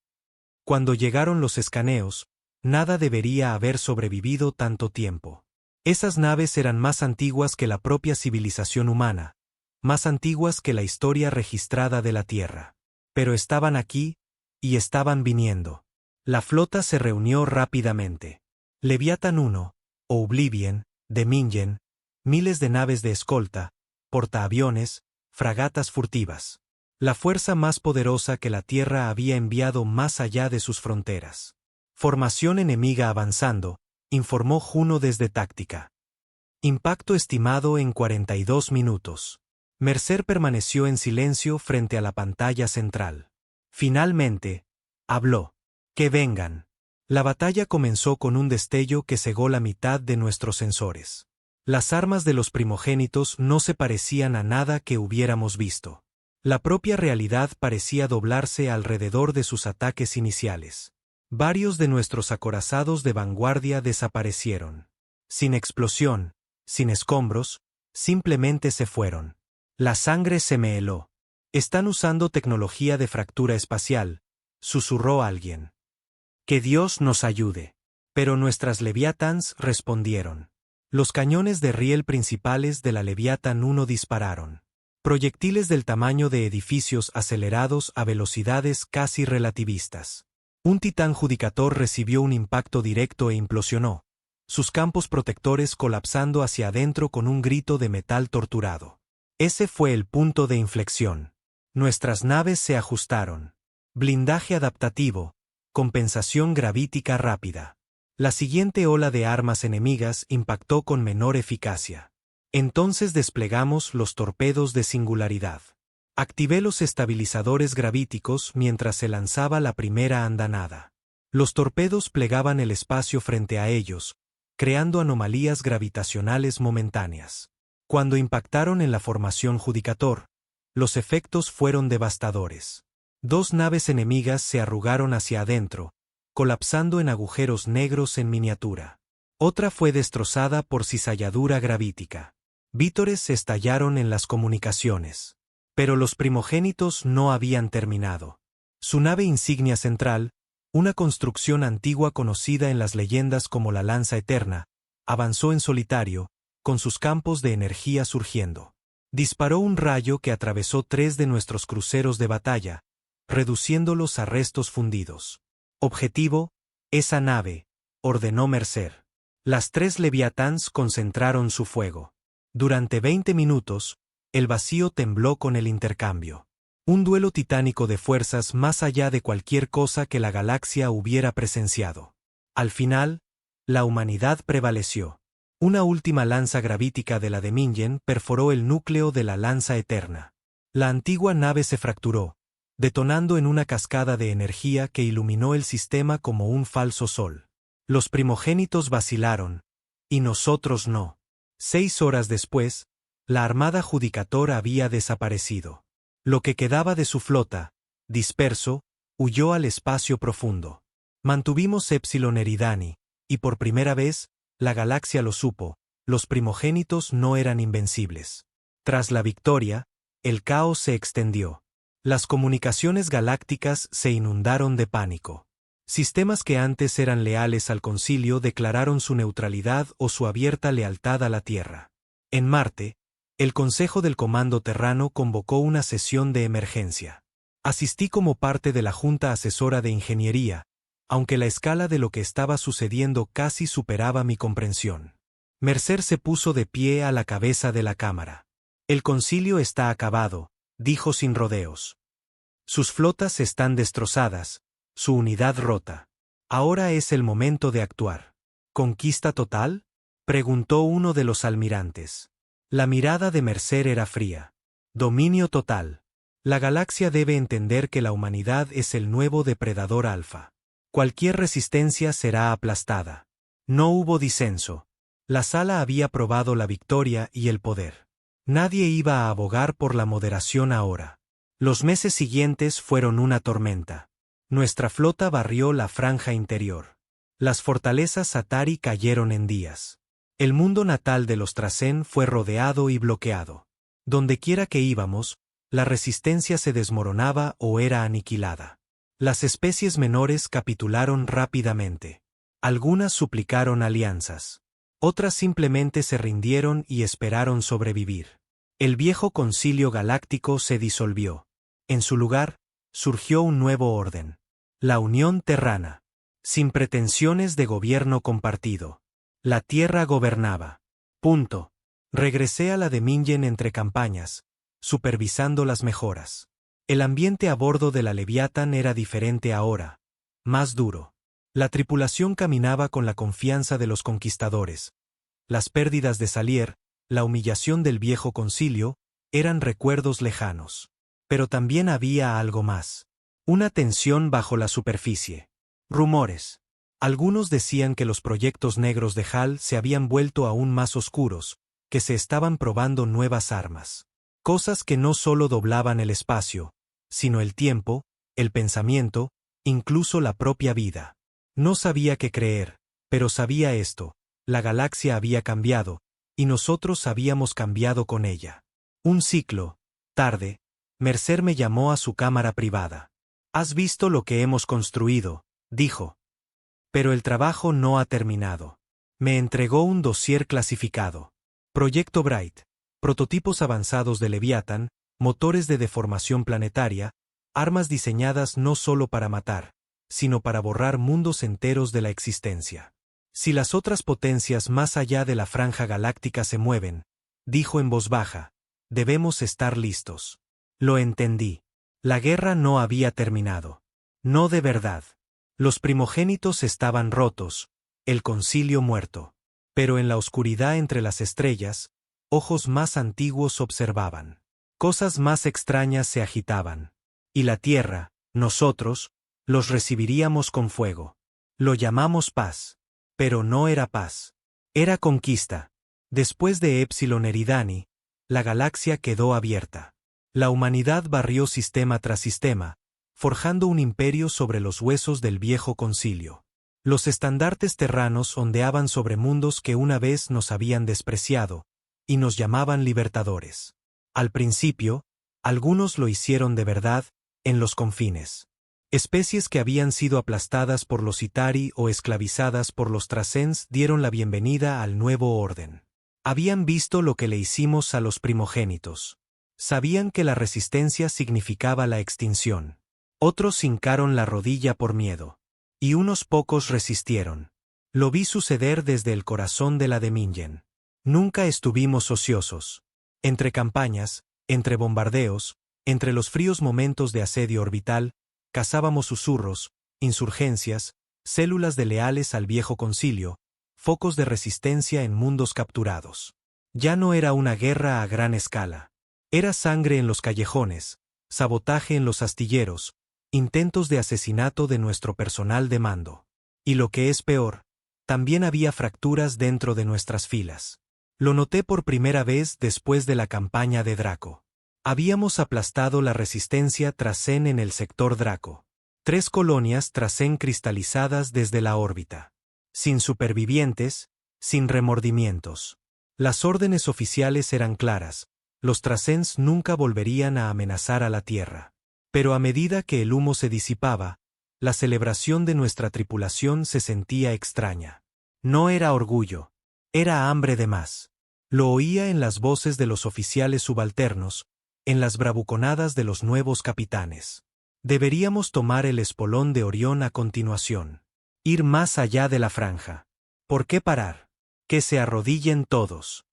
Speaker 1: Cuando llegaron los escaneos, nada debería haber sobrevivido tanto tiempo. Esas naves eran más antiguas que la propia civilización humana, más antiguas que la historia registrada de la Tierra. Pero estaban aquí, y estaban viniendo. La flota se reunió rápidamente. Leviatán 1, Oblivion, Dominion, miles de naves de escolta, portaaviones, fragatas furtivas. La fuerza más poderosa que la Tierra había enviado más allá de sus fronteras. Formación enemiga avanzando, informó Juno desde táctica. Impacto estimado en 42 minutos. Mercer permaneció en silencio frente a la pantalla central. Finalmente, habló. Que vengan. La batalla comenzó con un destello que cegó la mitad de nuestros sensores. Las armas de los primogénitos no se parecían a nada que hubiéramos visto. La propia realidad parecía doblarse alrededor de sus ataques iniciales. Varios de nuestros acorazados de vanguardia desaparecieron. Sin explosión, sin escombros, simplemente se fueron. La sangre se me heló. Están usando tecnología de fractura espacial, susurró alguien. Que Dios nos ayude. Pero nuestras Leviathans respondieron. Los cañones de riel principales de la Leviathan 1 dispararon. Proyectiles del tamaño de edificios acelerados a velocidades casi relativistas. Un titán judicator recibió un impacto directo e implosionó, sus campos protectores colapsando hacia adentro con un grito de metal torturado. Ese fue el punto de inflexión. Nuestras naves se ajustaron. Blindaje adaptativo, compensación gravítica rápida. La siguiente ola de armas enemigas impactó con menor eficacia. Entonces desplegamos los torpedos de singularidad. Activé los estabilizadores gravíticos mientras se lanzaba la primera andanada. Los torpedos plegaban el espacio frente a ellos, creando anomalías gravitacionales momentáneas. Cuando impactaron en la formación Judicator, los efectos fueron devastadores. 2 naves enemigas se arrugaron hacia adentro, colapsando en agujeros negros en miniatura. Otra fue destrozada por cizalladura gravítica. Vítores estallaron en las comunicaciones. Pero los primogénitos no habían terminado. Su nave insignia central, una construcción antigua conocida en las leyendas como la Lanza Eterna, avanzó en solitario, con sus campos de energía surgiendo. Disparó un rayo que atravesó 3 de nuestros cruceros de batalla, reduciéndolos a restos fundidos. Objetivo, esa nave, ordenó Mercer. Las 3 Leviathans concentraron su fuego. Durante 20 minutos, el vacío tembló con el intercambio. Un duelo titánico de fuerzas más allá de cualquier cosa que la galaxia hubiera presenciado. Al final, la humanidad prevaleció. Una última lanza gravítica de la Demingen perforó el núcleo de la lanza eterna. La antigua nave se fracturó, detonando en una cascada de energía que iluminó el sistema como un falso sol. Los primogénitos vacilaron, y nosotros no. 6 horas después, la armada judicator había desaparecido. Lo que quedaba de su flota, disperso, huyó al espacio profundo. Mantuvimos Epsilon Eridani, y por primera vez, la galaxia lo supo, los primogénitos no eran invencibles. Tras la victoria, el caos se extendió. Las comunicaciones galácticas se inundaron de pánico. Sistemas que antes eran leales al concilio declararon su neutralidad o su abierta lealtad a la Tierra. En Marte, el Consejo del Comando Terrano convocó una sesión de emergencia. Asistí como parte de la Junta Asesora de Ingeniería, aunque la escala de lo que estaba sucediendo casi superaba mi comprensión. Mercer se puso de pie a la cabeza de la cámara. El concilio está acabado, dijo sin rodeos. Sus flotas están destrozadas, su unidad rota. Ahora es el momento de actuar. ¿Conquista total?, preguntó uno de los almirantes. La mirada de Mercer era fría. Dominio total. La galaxia debe entender que la humanidad es el nuevo depredador alfa. Cualquier resistencia será aplastada. No hubo disenso. La sala había probado la victoria y el poder. Nadie iba a abogar por la moderación ahora. Los meses siguientes fueron una tormenta. Nuestra flota barrió la franja interior. Las fortalezas Atari cayeron en días. El mundo natal de los Tracen fue rodeado y bloqueado. Dondequiera que íbamos, la resistencia se desmoronaba o era aniquilada. Las especies menores capitularon rápidamente. Algunas suplicaron alianzas. Otras simplemente se rindieron y esperaron sobrevivir. El viejo concilio galáctico se disolvió. En su lugar, surgió un nuevo orden. La Unión Terrana. Sin pretensiones de gobierno compartido. La Tierra gobernaba. Punto. Regresé a la Demingen entre campañas, supervisando las mejoras. El ambiente a bordo de la Leviathan era diferente ahora, más duro. La tripulación caminaba con la confianza de los conquistadores. Las pérdidas de Salier, la humillación del viejo concilio, eran recuerdos lejanos. Pero también había algo más. Una tensión bajo la superficie. Rumores. Algunos decían que los proyectos negros de HAL se habían vuelto aún más oscuros, que se estaban probando nuevas armas. Cosas que no solo doblaban el espacio, sino el tiempo, el pensamiento, incluso la propia vida. No sabía qué creer, pero sabía esto: la galaxia había cambiado, y nosotros habíamos cambiado con ella. Un ciclo, tarde, Mercer me llamó a su cámara privada. «Has visto lo que hemos construido», dijo. «Pero el trabajo no ha terminado». Me entregó un dossier clasificado. Proyecto Bright. Prototipos avanzados de Leviathan, motores de deformación planetaria, armas diseñadas no solo para matar, sino para borrar mundos enteros de la existencia. Si las otras potencias más allá de la franja galáctica se mueven, dijo en voz baja, debemos estar listos. Lo entendí. La guerra no había terminado. No de verdad. Los primogénitos estaban rotos, el concilio muerto. Pero en la oscuridad entre las estrellas, ojos más antiguos observaban. Cosas más extrañas se agitaban. Y la Tierra, nosotros, los recibiríamos con fuego. Lo llamamos paz. Pero no era paz. Era conquista. Después de Epsilon Eridani, la galaxia quedó abierta. La humanidad barrió sistema tras sistema, forjando un imperio sobre los huesos del viejo concilio. Los estandartes terranos ondeaban sobre mundos que una vez nos habían despreciado, y nos llamaban libertadores. Al principio, algunos lo hicieron de verdad, en los confines. Especies que habían sido aplastadas por los Itari o esclavizadas por los Tracens dieron la bienvenida al nuevo orden. Habían visto lo que le hicimos a los primogénitos. Sabían que la resistencia significaba la extinción. Otros hincaron la rodilla por miedo. Y unos pocos resistieron. Lo vi suceder desde el corazón de la Demingen. Nunca estuvimos ociosos. Entre campañas, entre bombardeos, entre los fríos momentos de asedio orbital, cazábamos susurros, insurgencias, células de leales al viejo concilio, focos de resistencia en mundos capturados. Ya no era una guerra a gran escala. Era sangre en los callejones, sabotaje en los astilleros, intentos de asesinato de nuestro personal de mando. Y lo que es peor, también había fracturas dentro de nuestras filas. Lo noté por primera vez después de la campaña de Draco. Habíamos aplastado la resistencia Trasen en el sector Draco. 3 colonias Trasen cristalizadas desde la órbita. Sin supervivientes, sin remordimientos. Las órdenes oficiales eran claras, los Trasens nunca volverían a amenazar a la Tierra. Pero a medida que el humo se disipaba, la celebración de nuestra tripulación se sentía extraña. No era orgullo, era hambre de más. Lo oía en las voces de los oficiales subalternos, en las bravuconadas de los nuevos capitanes. Deberíamos tomar el espolón de Orión a continuación. Ir más allá de la franja. ¿Por qué parar? Que se arrodillen todos.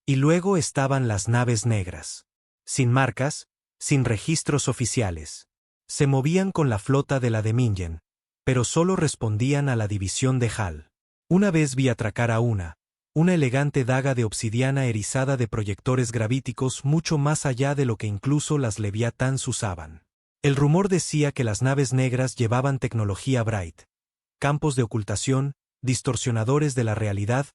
Speaker 1: Y luego estaban las naves negras. Sin marcas, sin registros oficiales. Se movían con la flota de la Demingen, pero solo respondían a la división de Hal. Una vez vi atracar a una elegante daga de obsidiana erizada de proyectores gravíticos mucho más allá de lo que incluso las Leviathans usaban. El rumor decía que las naves negras llevaban tecnología Bright, campos de ocultación, distorsionadores de la realidad,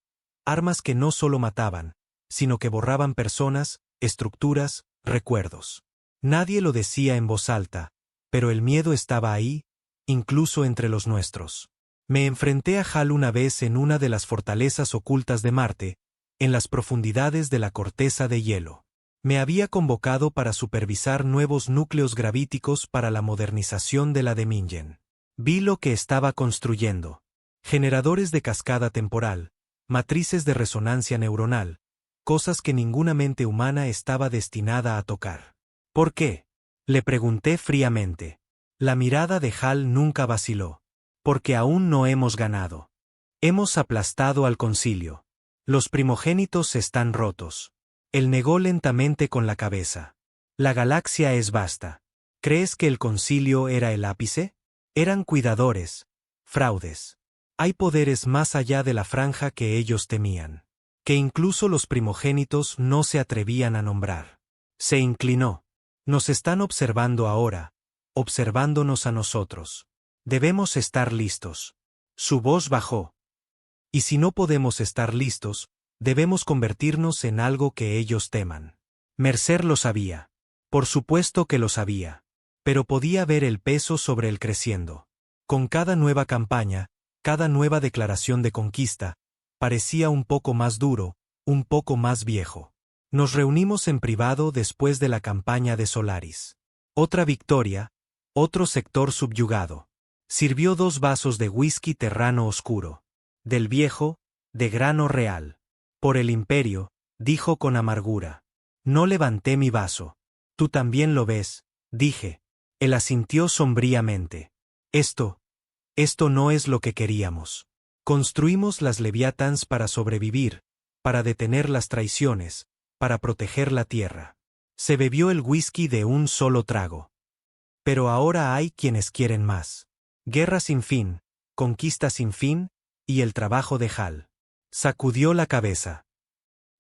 Speaker 1: armas que no solo mataban, sino que borraban personas, estructuras, recuerdos. Nadie lo decía en voz alta, pero el miedo estaba ahí, incluso entre los nuestros. Me enfrenté a Hal una vez en una de las fortalezas ocultas de Marte, en las profundidades de la corteza de hielo. Me había convocado para supervisar nuevos núcleos gravíticos para la modernización de la Demingen. Vi lo que estaba construyendo. Generadores de cascada temporal, matrices de resonancia neuronal, cosas que ninguna mente humana estaba destinada a tocar. ¿Por qué? Le pregunté fríamente. La mirada de Hal nunca vaciló. Porque aún no hemos ganado. Hemos aplastado al concilio. Los primogénitos están rotos. Él negó lentamente con la cabeza. La galaxia es vasta. ¿Crees que el concilio era el ápice? Eran cuidadores, fraudes. Hay poderes más allá de la franja que ellos temían, que incluso los primogénitos no se atrevían a nombrar. Se inclinó. Nos están observando ahora, observándonos a nosotros. Debemos estar listos. Su voz bajó. Y si no podemos estar listos, debemos convertirnos en algo que ellos teman. Mercer lo sabía. Por supuesto que lo sabía. Pero podía ver el peso sobre él creciendo. Con cada nueva campaña, cada nueva declaración de conquista, parecía un poco más duro, un poco más viejo. Nos reunimos en privado después de la campaña de Solaris. Otra victoria, otro sector subyugado. Sirvió 2 vasos de whisky terrano oscuro. Del viejo, de grano real. Por el imperio, dijo con amargura. No levanté mi vaso. Tú también lo ves, dije. Él asintió sombríamente. Esto no es lo que queríamos. Construimos las Leviathans para sobrevivir, para detener las traiciones, para proteger la tierra. Se bebió el whisky de un solo trago. Pero ahora hay quienes quieren más. Guerra sin fin, conquista sin fin, y el trabajo de Hal. Sacudió la cabeza.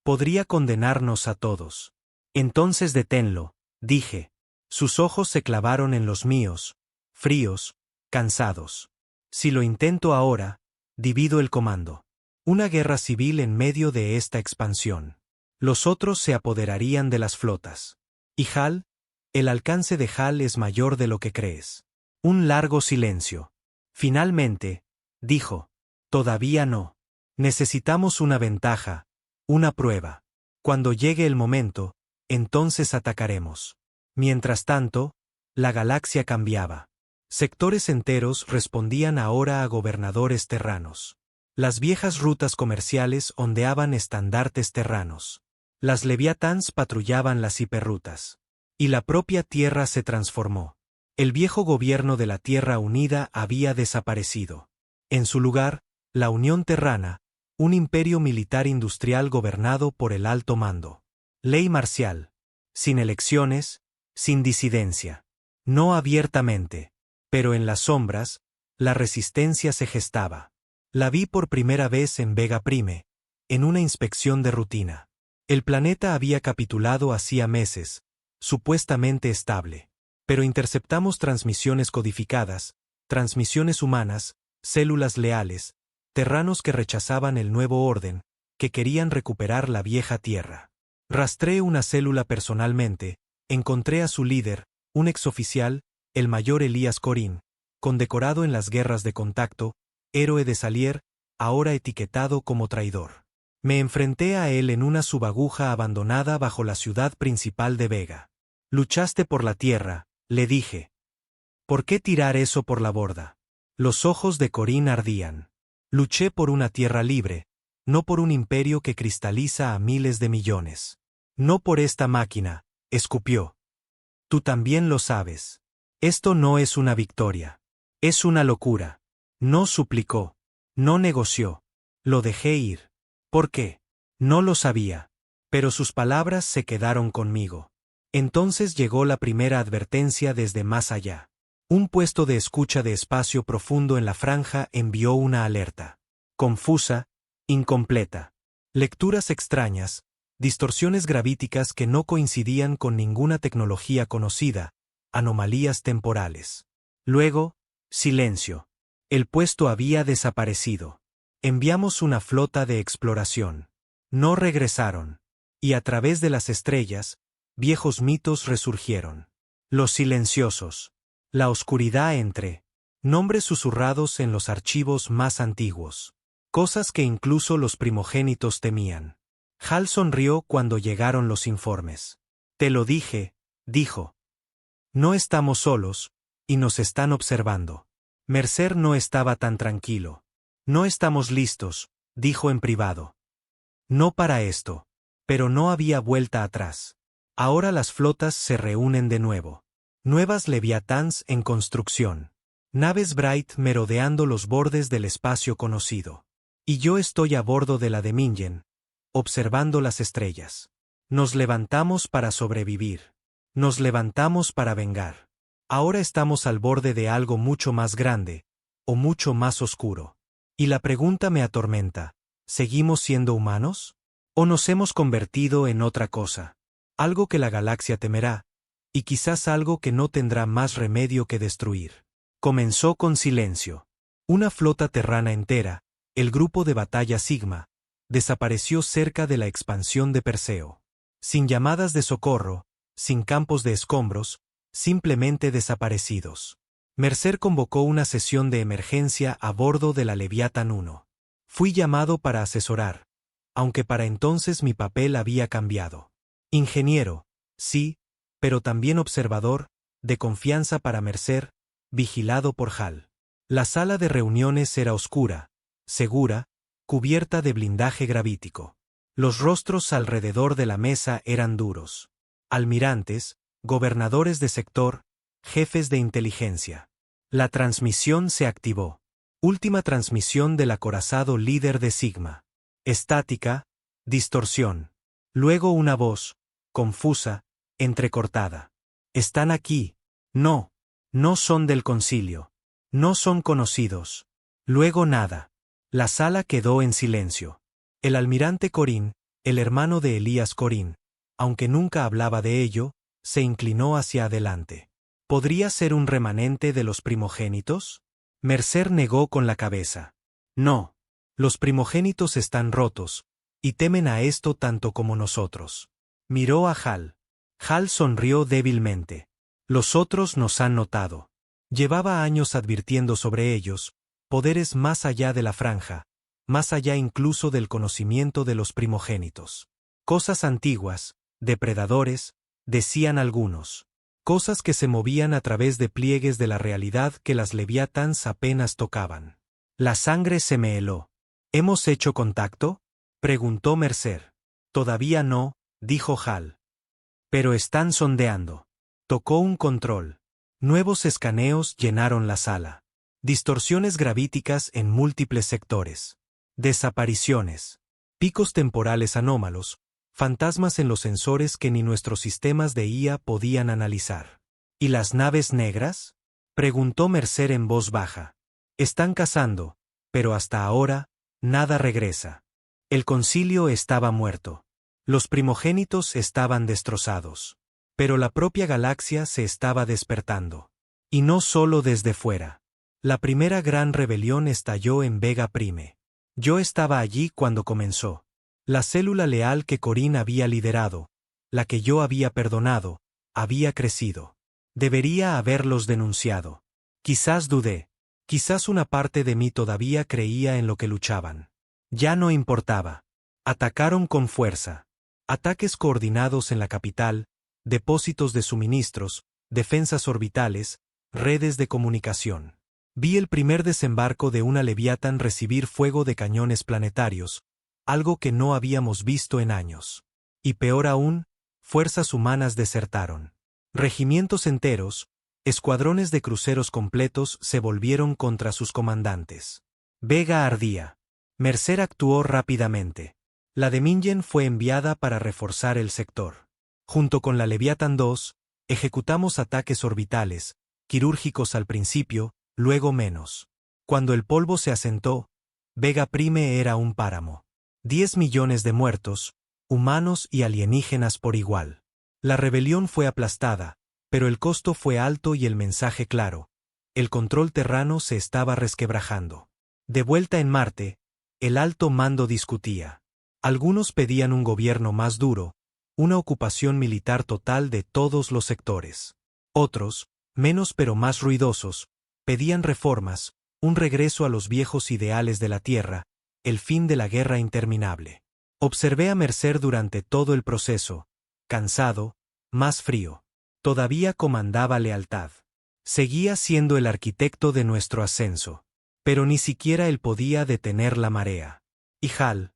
Speaker 1: Podría condenarnos a todos. Entonces deténlo, dije. Sus ojos se clavaron en los míos, fríos, cansados. Si lo intento ahora, divido el comando. Una guerra civil en medio de esta expansión. Los otros se apoderarían de las flotas. ¿Y Hal? El alcance de Hal es mayor de lo que crees. Un largo silencio. Finalmente, dijo, todavía no. Necesitamos una ventaja, una prueba. Cuando llegue el momento, entonces atacaremos. Mientras tanto, la galaxia cambiaba. Sectores enteros respondían ahora a gobernadores terranos. Las viejas rutas comerciales ondeaban estandartes terranos. Las Leviathans patrullaban las hiperrutas. Y la propia Tierra se transformó. El viejo gobierno de la Tierra Unida había desaparecido. En su lugar, la Unión Terrana, un imperio militar industrial gobernado por el alto mando. Ley marcial. Sin elecciones, sin disidencia. No abiertamente, pero en las sombras, la resistencia se gestaba. La vi por primera vez en Vega Prime, en una inspección de rutina. El planeta había capitulado hacía meses, supuestamente estable. Pero interceptamos transmisiones codificadas, transmisiones humanas, células leales, terranos que rechazaban el nuevo orden, que querían recuperar la vieja Tierra. Rastreé una célula personalmente, encontré a su líder, un exoficial, el mayor Elías Corín, condecorado en las guerras de contacto, héroe de Salier, ahora etiquetado como traidor. Me enfrenté a él en una subaguja abandonada bajo la ciudad principal de Vega. Luchaste por la Tierra, le dije. ¿Por qué tirar eso por la borda? Los ojos de Corín ardían. Luché por una tierra libre, no por un imperio que cristaliza a miles de millones. No por esta máquina, escupió. Tú también lo sabes. Esto no es una victoria. Es una locura. No suplicó. No negoció. Lo dejé ir. ¿Por qué? No lo sabía. Pero sus palabras se quedaron conmigo. Entonces llegó la primera advertencia desde más allá. Un puesto de escucha de espacio profundo en la franja envió una alerta. Confusa, incompleta. Lecturas extrañas, distorsiones gravíticas que no coincidían con ninguna tecnología conocida, anomalías temporales. Luego, silencio. El puesto había desaparecido. Enviamos una flota de exploración. No regresaron. Y a través de las estrellas, viejos mitos resurgieron. Los silenciosos. La oscuridad entre. Nombres susurrados en los archivos más antiguos. Cosas que incluso los primogénitos temían. Hal sonrió cuando llegaron los informes. Te lo dije, dijo. No estamos solos, y nos están observando. Mercer no estaba tan tranquilo. No estamos listos, dijo en privado. No para esto. Pero no había vuelta atrás. Ahora las flotas se reúnen de nuevo. Nuevas Leviathans en construcción. Naves Bright merodeando los bordes del espacio conocido. Y yo estoy a bordo de la de Mingen, observando las estrellas. Nos levantamos para sobrevivir. Nos levantamos para vengar. Ahora estamos al borde de algo mucho más grande, o mucho más oscuro. Y la pregunta me atormenta, ¿seguimos siendo humanos? ¿O nos hemos convertido en otra cosa? Algo que la galaxia temerá, y quizás algo que no tendrá más remedio que destruir. Comenzó con silencio. Una flota terrana entera, el grupo de batalla Sigma, desapareció cerca de la expansión de Perseo. Sin llamadas de socorro, sin campos de escombros, simplemente desaparecidos. Mercer convocó una sesión de emergencia a bordo de la Leviathan 1. Fui llamado para asesorar, aunque para entonces mi papel había cambiado. Ingeniero, sí, pero también observador, de confianza para Mercer, vigilado por Hal. La sala de reuniones era oscura, segura, cubierta de blindaje gravítico. Los rostros alrededor de la mesa eran duros. Almirantes, gobernadores de sector, jefes de inteligencia. La transmisión se activó. Última transmisión del acorazado líder de Sigma. Estática, distorsión. Luego una voz, confusa, entrecortada. Están aquí. No. No son del concilio. No son conocidos. Luego nada. La sala quedó en silencio. El almirante Corín, el hermano de Elías Corín, aunque nunca hablaba de ello, se inclinó hacia adelante. ¿Podría ser un remanente de los primogénitos? Mercer negó con la cabeza. No. Los primogénitos están rotos, y temen a esto tanto como nosotros. Miró a Hal. Hal sonrió débilmente. Los otros nos han notado. Llevaba años advirtiendo sobre ellos, poderes más allá de la franja, más allá incluso del conocimiento de los primogénitos. Cosas antiguas, depredadores, decían algunos. Cosas que se movían a través de pliegues de la realidad que las Leviathans apenas tocaban. La sangre se me heló. ¿Hemos hecho contacto?, preguntó Mercer. Todavía no, dijo Hal. Pero están sondeando. Tocó un control. Nuevos escaneos llenaron la sala. Distorsiones gravíticas en múltiples sectores. Desapariciones. Picos temporales anómalos. Fantasmas en los sensores que ni nuestros sistemas de IA podían analizar. ¿Y las naves negras? Preguntó Mercer en voz baja. Están cazando, pero hasta ahora, nada regresa. El concilio estaba muerto. Los primogénitos estaban destrozados. Pero la propia galaxia se estaba despertando. Y no solo desde fuera. La primera gran rebelión estalló en Vega Prime. Yo estaba allí cuando comenzó. La célula leal que Corín había liderado, la que yo había perdonado, había crecido. Debería haberlos denunciado. Quizás dudé. Quizás una parte de mí todavía creía en lo que luchaban. Ya no importaba. Atacaron con fuerza. Ataques coordinados en la capital, depósitos de suministros, defensas orbitales, redes de comunicación. Vi el primer desembarco de una Leviatán recibir fuego de cañones planetarios, algo que no habíamos visto en años. Y peor aún, fuerzas humanas desertaron. Regimientos enteros, escuadrones de cruceros completos se volvieron contra sus comandantes. Vega ardía. Mercer actuó rápidamente. La de Mingen fue enviada para reforzar el sector. Junto con la Leviatán 2, ejecutamos ataques orbitales, quirúrgicos al principio, luego menos. Cuando el polvo se asentó, Vega Prime era un páramo. 10 millones de muertos, humanos y alienígenas por igual. La rebelión fue aplastada, pero el costo fue alto y el mensaje claro. El control terrano se estaba resquebrajando. De vuelta en Marte, el alto mando discutía. Algunos pedían un gobierno más duro, una ocupación militar total de todos los sectores. Otros, menos pero más ruidosos, pedían reformas, un regreso a los viejos ideales de la Tierra, el fin de la guerra interminable. Observé a Mercer durante todo el proceso, cansado, más frío. Todavía comandaba lealtad. Seguía siendo el arquitecto de nuestro ascenso. Pero ni siquiera él podía detener la marea. Y Hal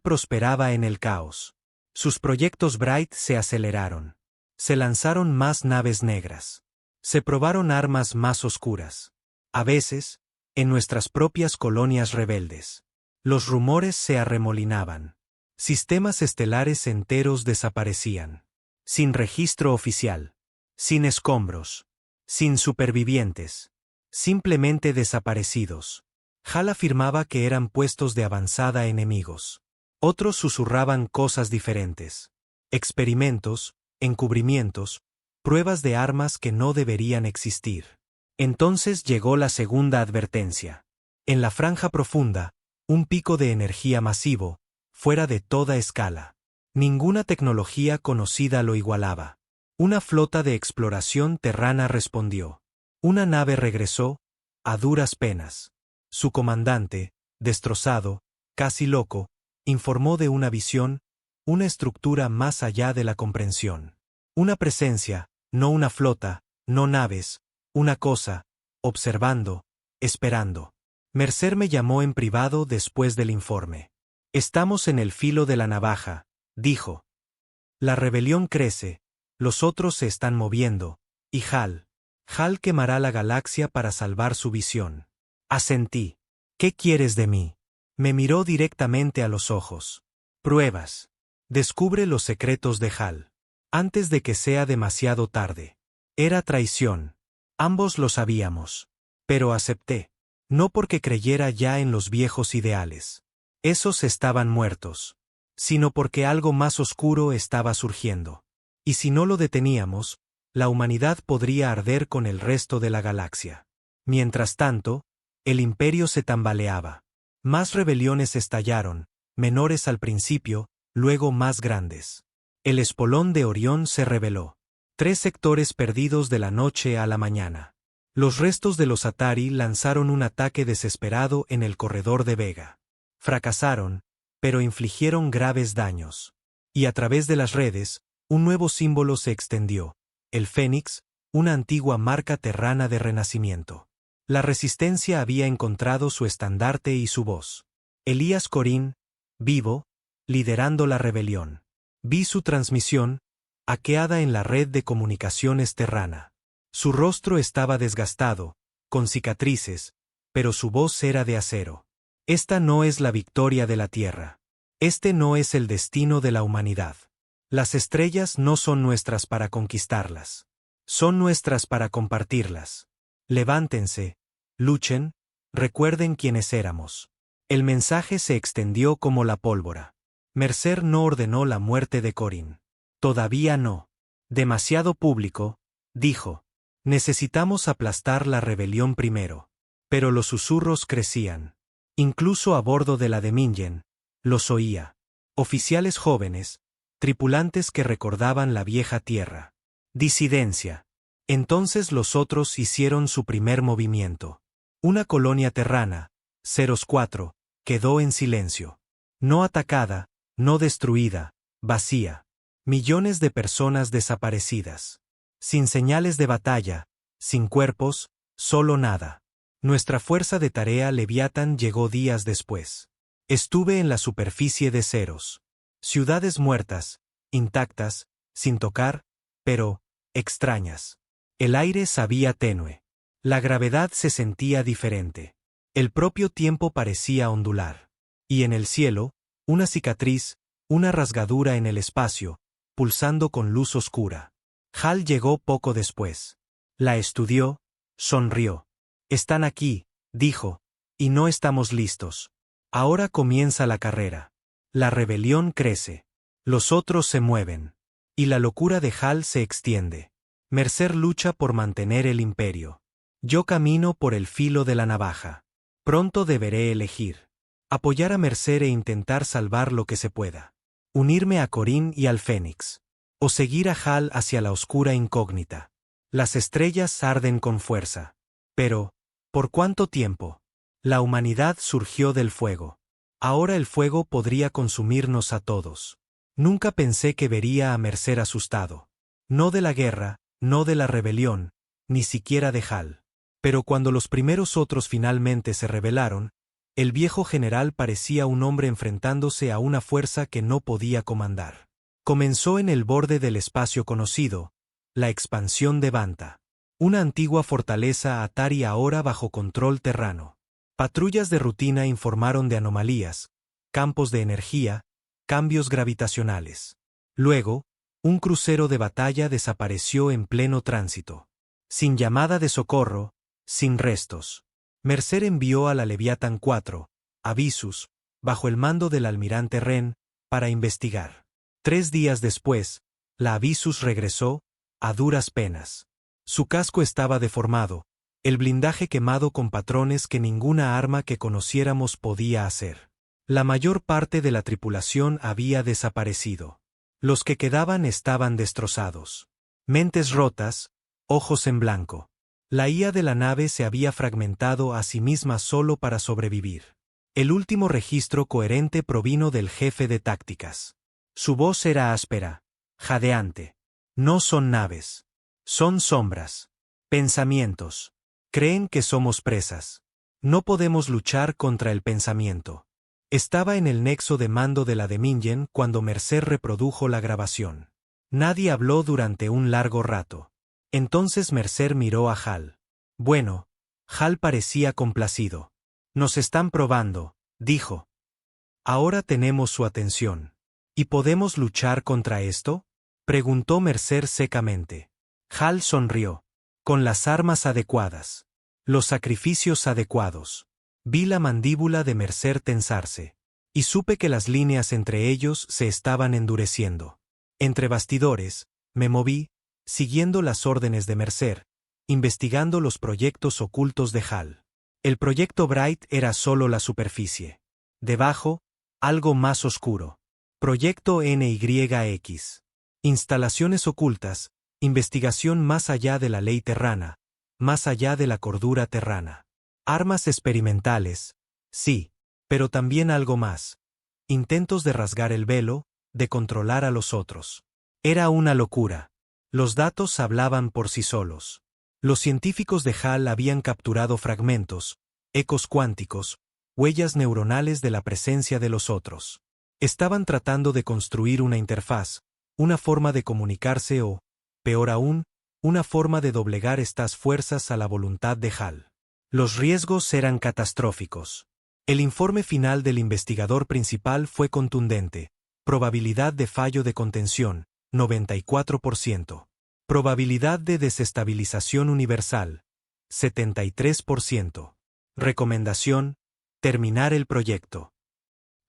Speaker 1: prosperaba en el caos. Sus proyectos Bright se aceleraron. Se lanzaron más naves negras. Se probaron armas más oscuras. A veces, en nuestras propias colonias rebeldes. Los rumores se arremolinaban. Sistemas estelares enteros desaparecían. Sin registro oficial. Sin escombros. Sin supervivientes. Simplemente desaparecidos. Hal afirmaba que eran puestos de avanzada enemigos. Otros susurraban cosas diferentes. Experimentos, encubrimientos, pruebas de armas que no deberían existir. Entonces llegó la segunda advertencia. En la franja profunda, un pico de energía masivo, fuera de toda escala. Ninguna tecnología conocida lo igualaba. Una flota de exploración terrana respondió. Una nave regresó, a duras penas. Su comandante, destrozado, casi loco, informó de una visión, una estructura más allá de la comprensión. Una presencia, no una flota, no naves, una cosa, observando, esperando. Mercer me llamó en privado después del informe. Estamos en el filo de la navaja, dijo. La rebelión crece, los otros se están moviendo, y Hal quemará la galaxia para salvar su visión. Asentí. ¿Qué quieres de mí? Me miró directamente a los ojos. Pruebas. Descubre los secretos de Hal. Antes de que sea demasiado tarde. Era traición. Ambos lo sabíamos. Pero acepté. No porque creyera ya en los viejos ideales. Esos estaban muertos. Sino porque algo más oscuro estaba surgiendo. Y si no lo deteníamos, la humanidad podría arder con el resto de la galaxia. Mientras tanto, el imperio se tambaleaba. Más rebeliones estallaron, menores al principio, luego más grandes. El espolón de Orión se rebeló. 3 sectores perdidos de la noche a la mañana. Los restos de los Atari lanzaron un ataque desesperado en el corredor de Vega. Fracasaron, pero infligieron graves daños. Y a través de las redes, un nuevo símbolo se extendió. El Fénix, una antigua marca terrana de renacimiento. La resistencia había encontrado su estandarte y su voz. Elías Corín, vivo, liderando la rebelión. Vi su transmisión, hackeada en la red de comunicaciones terrana. Su rostro estaba desgastado, con cicatrices, pero su voz era de acero. Esta no es la victoria de la Tierra. Este no es el destino de la humanidad. Las estrellas no son nuestras para conquistarlas. Son nuestras para compartirlas. Levántense, luchen, recuerden quiénes éramos. El mensaje se extendió como la pólvora. Mercer no ordenó la muerte de Corin. Todavía no. Demasiado público, dijo. Necesitamos aplastar la rebelión primero. Pero los susurros crecían. Incluso a bordo de la Demingen, los oía. Oficiales jóvenes, tripulantes que recordaban la vieja tierra. Disidencia. Entonces los otros hicieron su primer movimiento. Una colonia terrana, Ceros 4, quedó en silencio. No atacada, no destruida, vacía. Millones de personas desaparecidas. Sin señales de batalla, sin cuerpos, solo nada. Nuestra fuerza de tarea Leviatán llegó días después. Estuve en la superficie de Ceros. Ciudades muertas, intactas, sin tocar, pero extrañas. El aire sabía tenue. La gravedad se sentía diferente. El propio tiempo parecía ondular. Y en el cielo, una cicatriz, una rasgadura en el espacio, pulsando con luz oscura. Hal llegó poco después. La estudió, sonrió. Están aquí, dijo, y no estamos listos. Ahora comienza la carrera. La rebelión crece. Los otros se mueven. Y la locura de Hal se extiende. Mercer lucha por mantener el imperio. Yo camino por el filo de la navaja. Pronto deberé elegir. Apoyar a Mercer e intentar salvar lo que se pueda. Unirme a Corin y al Fénix. O seguir a Hal hacia la oscura incógnita. Las estrellas arden con fuerza. Pero, ¿por cuánto tiempo? La humanidad surgió del fuego. Ahora el fuego podría consumirnos a todos. Nunca pensé que vería a Mercer asustado. No de la guerra, no de la rebelión, ni siquiera de Hal. Pero cuando los primeros otros finalmente se rebelaron, el viejo general parecía un hombre enfrentándose a una fuerza que no podía comandar. Comenzó en el borde del espacio conocido, la expansión de Vanta. Una antigua fortaleza Atari ahora bajo control terrano. Patrullas de rutina informaron de anomalías, campos de energía, cambios gravitacionales. Luego, un crucero de batalla desapareció en pleno tránsito. Sin llamada de socorro, sin restos. Mercer envió a la Leviatán 4, a Visus, bajo el mando del almirante Ren, para investigar. 3 días después, la Visus regresó, a duras penas. Su casco estaba deformado, el blindaje quemado con patrones que ninguna arma que conociéramos podía hacer. La mayor parte de la tripulación había desaparecido. Los que quedaban estaban destrozados. Mentes rotas, ojos en blanco. La IA de la nave se había fragmentado a sí misma solo para sobrevivir. El último registro coherente provino del jefe de tácticas. Su voz era áspera, jadeante. No son naves. Son sombras. Pensamientos. Creen que somos presas. No podemos luchar contra el pensamiento. Estaba en el nexo de mando de la Demingen cuando Mercer reprodujo la grabación. Nadie habló durante un largo rato. Entonces Mercer miró a Hal. Bueno, Hal parecía complacido. Nos están probando, dijo. Ahora tenemos su atención. ¿Y podemos luchar contra esto? Preguntó Mercer secamente. Hal sonrió. Con las armas adecuadas. Los sacrificios adecuados. Vi la mandíbula de Mercer tensarse. Y supe que las líneas entre ellos se estaban endureciendo. Entre bastidores, me moví, siguiendo las órdenes de Mercer, investigando los proyectos ocultos de Hal. El proyecto Bright era solo la superficie. Debajo, algo más oscuro. Proyecto NYX. Instalaciones ocultas, investigación más allá de la ley terrana, más allá de la cordura terrana. Armas experimentales, sí, pero también algo más. Intentos de rasgar el velo, de controlar a los otros. Era una locura. Los datos hablaban por sí solos. Los científicos de Hal habían capturado fragmentos, ecos cuánticos, huellas neuronales de la presencia de los otros. Estaban tratando de construir una interfaz, una forma de comunicarse o, peor aún, una forma de doblegar estas fuerzas a la voluntad de Hal. Los riesgos eran catastróficos. El informe final del investigador principal fue contundente. Probabilidad de fallo de contención, 94%. Probabilidad de desestabilización universal, 73%. Recomendación: terminar el proyecto.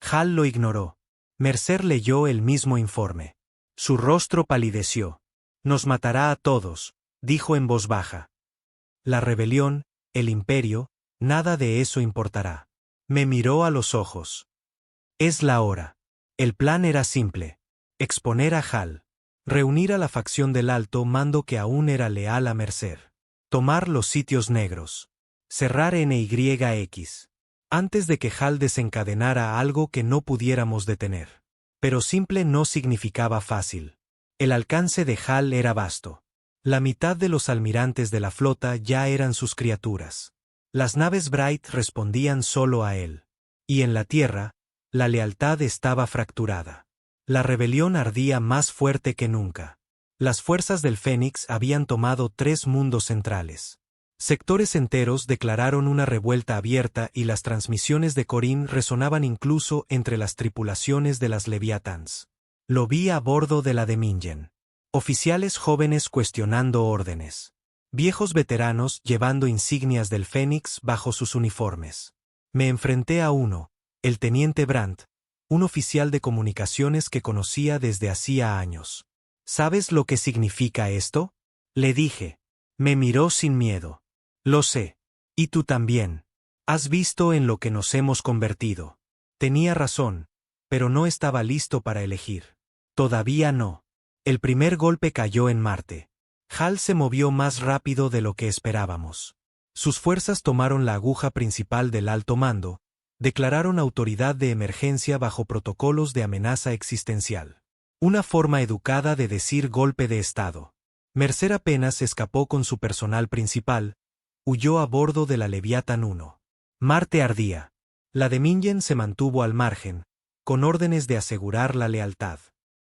Speaker 1: Hal lo ignoró. Mercer leyó el mismo informe. Su rostro palideció. Nos matará a todos, dijo en voz baja. La rebelión, el imperio, nada de eso importará. Me miró a los ojos. Es la hora. El plan era simple. Exponer a Hal. Reunir a la facción del alto mando que aún era leal a Mercer. Tomar los sitios negros. Cerrar NYX. Antes de que Hal desencadenara algo que no pudiéramos detener. Pero simple no significaba fácil. El alcance de Hal era vasto. La mitad de los almirantes de la flota ya eran sus criaturas. Las naves Bright respondían solo a él. Y en la Tierra, la lealtad estaba fracturada. La rebelión ardía más fuerte que nunca. Las fuerzas del Fénix habían tomado 3 mundos centrales. Sectores enteros declararon una revuelta abierta y las transmisiones de Corín resonaban incluso entre las tripulaciones de las Leviathans. Lo vi a bordo de la Demingen. Oficiales jóvenes cuestionando órdenes. Viejos veteranos llevando insignias del Fénix bajo sus uniformes. Me enfrenté a uno, el teniente Brandt, un oficial de comunicaciones que conocía desde hacía años. ¿Sabes lo que significa esto?, le dije. Me miró sin miedo. Lo sé. Y tú también. Has visto en lo que nos hemos convertido. Tenía razón, pero no estaba listo para elegir. Todavía no. El primer golpe cayó en Marte. Hal se movió más rápido de lo que esperábamos. Sus fuerzas tomaron la aguja principal del alto mando, declararon autoridad de emergencia bajo protocolos de amenaza existencial. Una forma educada de decir golpe de estado. Mercer apenas escapó con su personal principal, huyó a bordo de la Leviathan 1. Marte ardía. La Demingen se mantuvo al margen, con órdenes de asegurar la lealtad.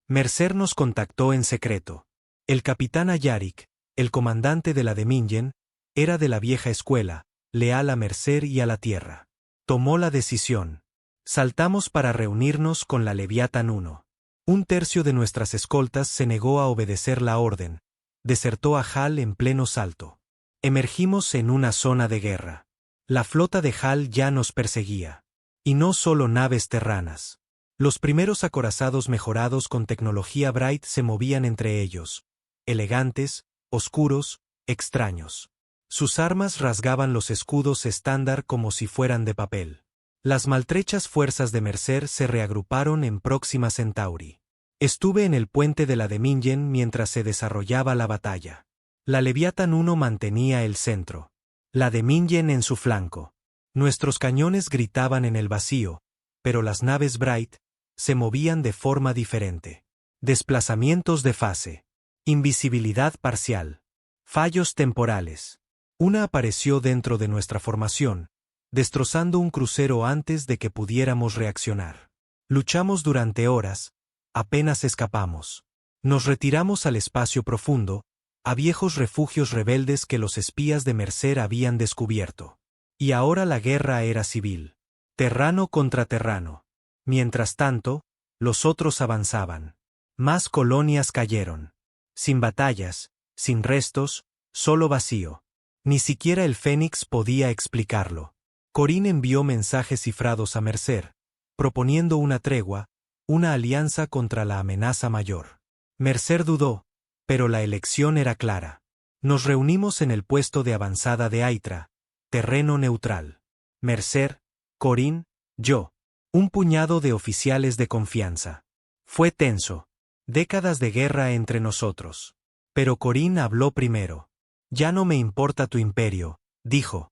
Speaker 1: Mercer nos contactó en secreto. El capitán Ayarik, el comandante de la Demingen, era de la vieja escuela, leal a Mercer y a la Tierra. Tomó la decisión. Saltamos para reunirnos con la Leviathan 1. Un tercio de nuestras escoltas se negó a obedecer la orden. Desertó a Hal en pleno salto. Emergimos en una zona de guerra. La flota de Hal ya nos perseguía. Y no solo naves terranas. Los primeros acorazados mejorados con tecnología Bright se movían entre ellos. Elegantes, oscuros, extraños. Sus armas rasgaban los escudos estándar como si fueran de papel. Las maltrechas fuerzas de Mercer se reagruparon en Próxima Centauri. Estuve en el puente de la Demingen mientras se desarrollaba la batalla. La Leviathan 1 mantenía el centro. La Demingen en su flanco. Nuestros cañones gritaban en el vacío, pero las naves Bright se movían de forma diferente. Desplazamientos de fase. Invisibilidad parcial. Fallos temporales. Una apareció dentro de nuestra formación, destrozando un crucero antes de que pudiéramos reaccionar. Luchamos durante horas, apenas escapamos. Nos retiramos al espacio profundo, a viejos refugios rebeldes que los espías de Mercer habían descubierto. Y ahora la guerra era civil. Terrano contra terrano. Mientras tanto, los otros avanzaban. Más colonias cayeron. Sin batallas, sin restos, solo vacío. Ni siquiera el Fénix podía explicarlo. Corín envió mensajes cifrados a Mercer, proponiendo una tregua, una alianza contra la amenaza mayor. Mercer dudó, pero la elección era clara. Nos reunimos en el puesto de avanzada de Aitra, terreno neutral. Mercer, Corín, yo. Un puñado de oficiales de confianza. Fue tenso. Décadas de guerra entre nosotros. Pero Corín habló primero. Ya no me importa tu imperio, dijo.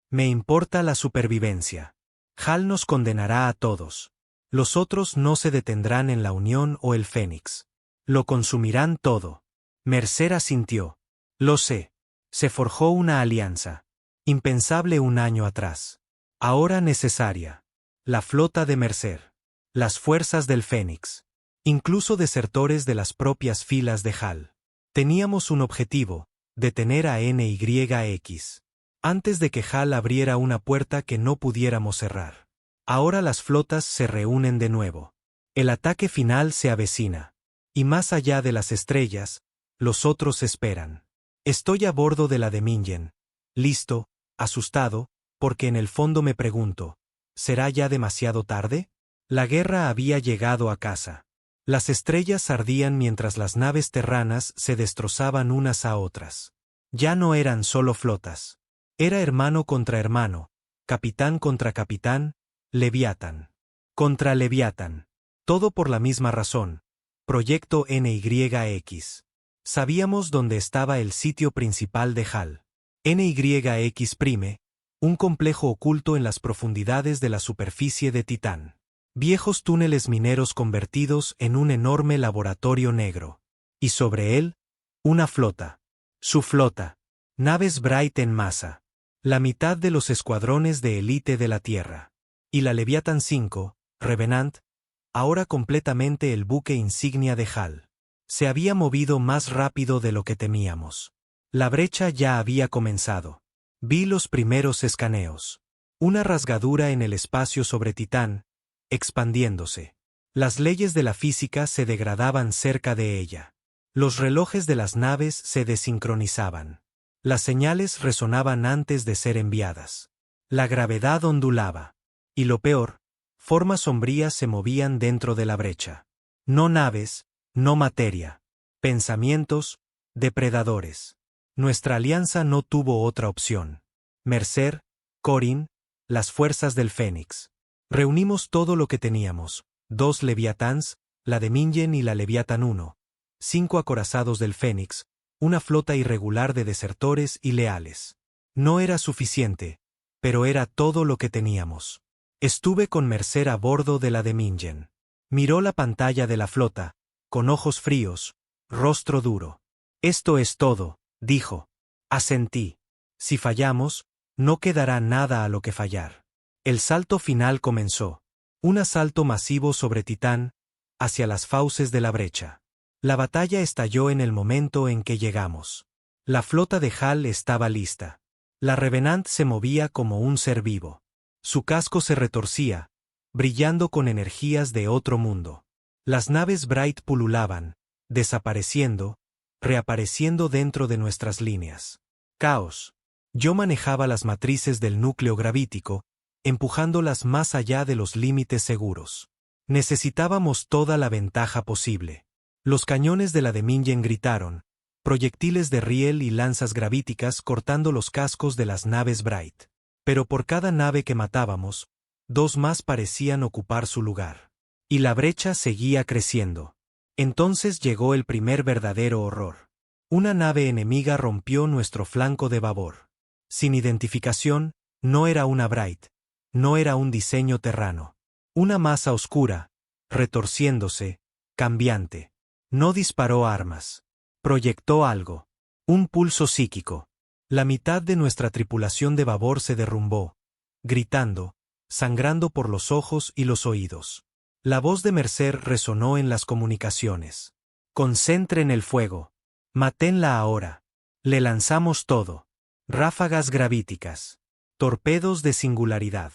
Speaker 1: Me importa la supervivencia. Hal nos condenará a todos. Los otros no se detendrán en la Unión o el Fénix. Lo consumirán todo. Mercer asintió. Lo sé. Se forjó una alianza. Impensable un año atrás. Ahora necesaria. La flota de Mercer. Las fuerzas del Fénix. Incluso desertores de las propias filas de Hal. Teníamos un objetivo: detener a NYX. Antes de que HAL abriera una puerta que no pudiéramos cerrar. Ahora las flotas se reúnen de nuevo. El ataque final se avecina. Y más allá de las estrellas, los otros esperan. Estoy a bordo de la Demingen, listo, asustado, porque en el fondo me pregunto, ¿será ya demasiado tarde? La guerra había llegado a casa. Las estrellas ardían mientras las naves terranas se destrozaban unas a otras. Ya no eran solo flotas. Era hermano contra hermano, capitán contra capitán, Leviatán contra Leviatán. Todo por la misma razón. Proyecto NYX. Sabíamos dónde estaba el sitio principal de HAL. NYX Prime, un complejo oculto en las profundidades de la superficie de Titán. Viejos túneles mineros convertidos en un enorme laboratorio negro. Y sobre él, una flota. Su flota. Naves Bright en masa. La mitad de los escuadrones de élite de la Tierra. Y la Leviathan 5, Revenant, ahora completamente el buque insignia de HAL. Se había movido más rápido de lo que temíamos. La brecha ya había comenzado. Vi los primeros escaneos. Una rasgadura en el espacio sobre Titán, expandiéndose. Las leyes de la física se degradaban cerca de ella. Los relojes de las naves se desincronizaban. Las señales resonaban antes de ser enviadas. La gravedad ondulaba. Y lo peor, formas sombrías se movían dentro de la brecha. No naves, no materia. Pensamientos, depredadores. Nuestra alianza no tuvo otra opción. Mercer, Corin, las fuerzas del Fénix. Reunimos todo lo que teníamos: 2 Leviathans, la Demingen y la Leviathan 1, 5 acorazados del Fénix, una flota irregular de desertores y leales. No era suficiente, pero era todo lo que teníamos. Estuve con Mercer a bordo de la Demingen. Miró la pantalla de la flota, con ojos fríos, rostro duro. Esto es todo, dijo. Asentí. Si fallamos, no quedará nada a lo que fallar. El salto final comenzó. Un asalto masivo sobre Titán, hacia las fauces de la brecha. La batalla estalló en el momento en que llegamos. La flota de HAL estaba lista. La Revenant se movía como un ser vivo. Su casco se retorcía, brillando con energías de otro mundo. Las naves Bright pululaban, desapareciendo, reapareciendo dentro de nuestras líneas. Caos. Yo manejaba las matrices del núcleo gravítico, empujándolas más allá de los límites seguros. Necesitábamos toda la ventaja posible. Los cañones de la Demingen gritaron, proyectiles de riel y lanzas gravíticas cortando los cascos de las naves Bright. Pero por cada nave que matábamos, 2 más parecían ocupar su lugar. Y la brecha seguía creciendo. Entonces llegó el primer verdadero horror. Una nave enemiga rompió nuestro flanco de babor. Sin identificación, no era una Bright, no era un diseño terrano. Una masa oscura, retorciéndose, cambiante. No disparó armas. Proyectó algo. Un pulso psíquico. La mitad de nuestra tripulación de babor se derrumbó, gritando, sangrando por los ojos y los oídos. La voz de Mercer resonó en las comunicaciones. Concentren el fuego. Mátenla ahora. Le lanzamos todo. Ráfagas gravíticas. Torpedos de singularidad.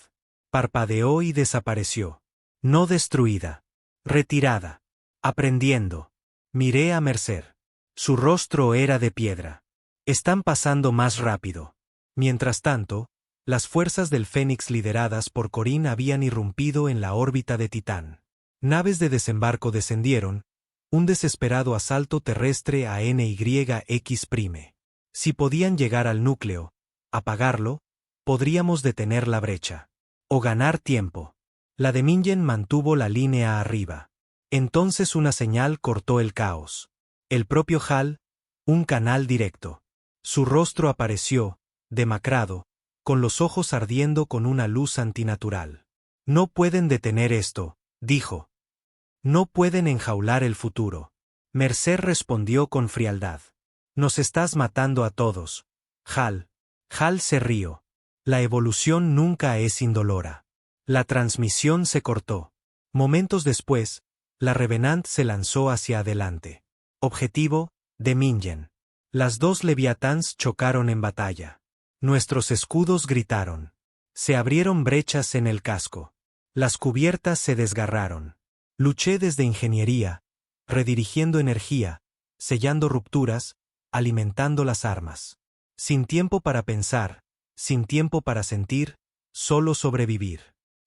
Speaker 1: Parpadeó y desapareció. No destruida. Retirada. Aprendiendo. Miré a Mercer. Su rostro era de piedra. Están pasando más rápido. Mientras tanto, las fuerzas del Fénix lideradas por Corin habían irrumpido en la órbita de Titán. Naves de desembarco descendieron, un desesperado asalto terrestre a NYX Prime. Si podían llegar al núcleo, apagarlo, podríamos detener la brecha. O ganar tiempo. La Demingen mantuvo la línea arriba. Entonces una señal cortó el caos. El propio HAL, un canal directo. Su rostro apareció, demacrado, con los ojos ardiendo con una luz antinatural. No pueden detener esto, dijo. No pueden enjaular el futuro. Mercer respondió con frialdad. Nos estás matando a todos. HAL. HAL se rió. La evolución nunca es indolora. La transmisión se cortó. Momentos después, la Revenant se lanzó hacia adelante. Objetivo, Demingen. Las dos leviatáns chocaron en batalla. Nuestros escudos gritaron. Se abrieron brechas en el casco. Las cubiertas se desgarraron. Luché desde ingeniería, redirigiendo energía, sellando rupturas, alimentando las armas. Sin tiempo para pensar, sin tiempo para sentir, solo sobrevivir.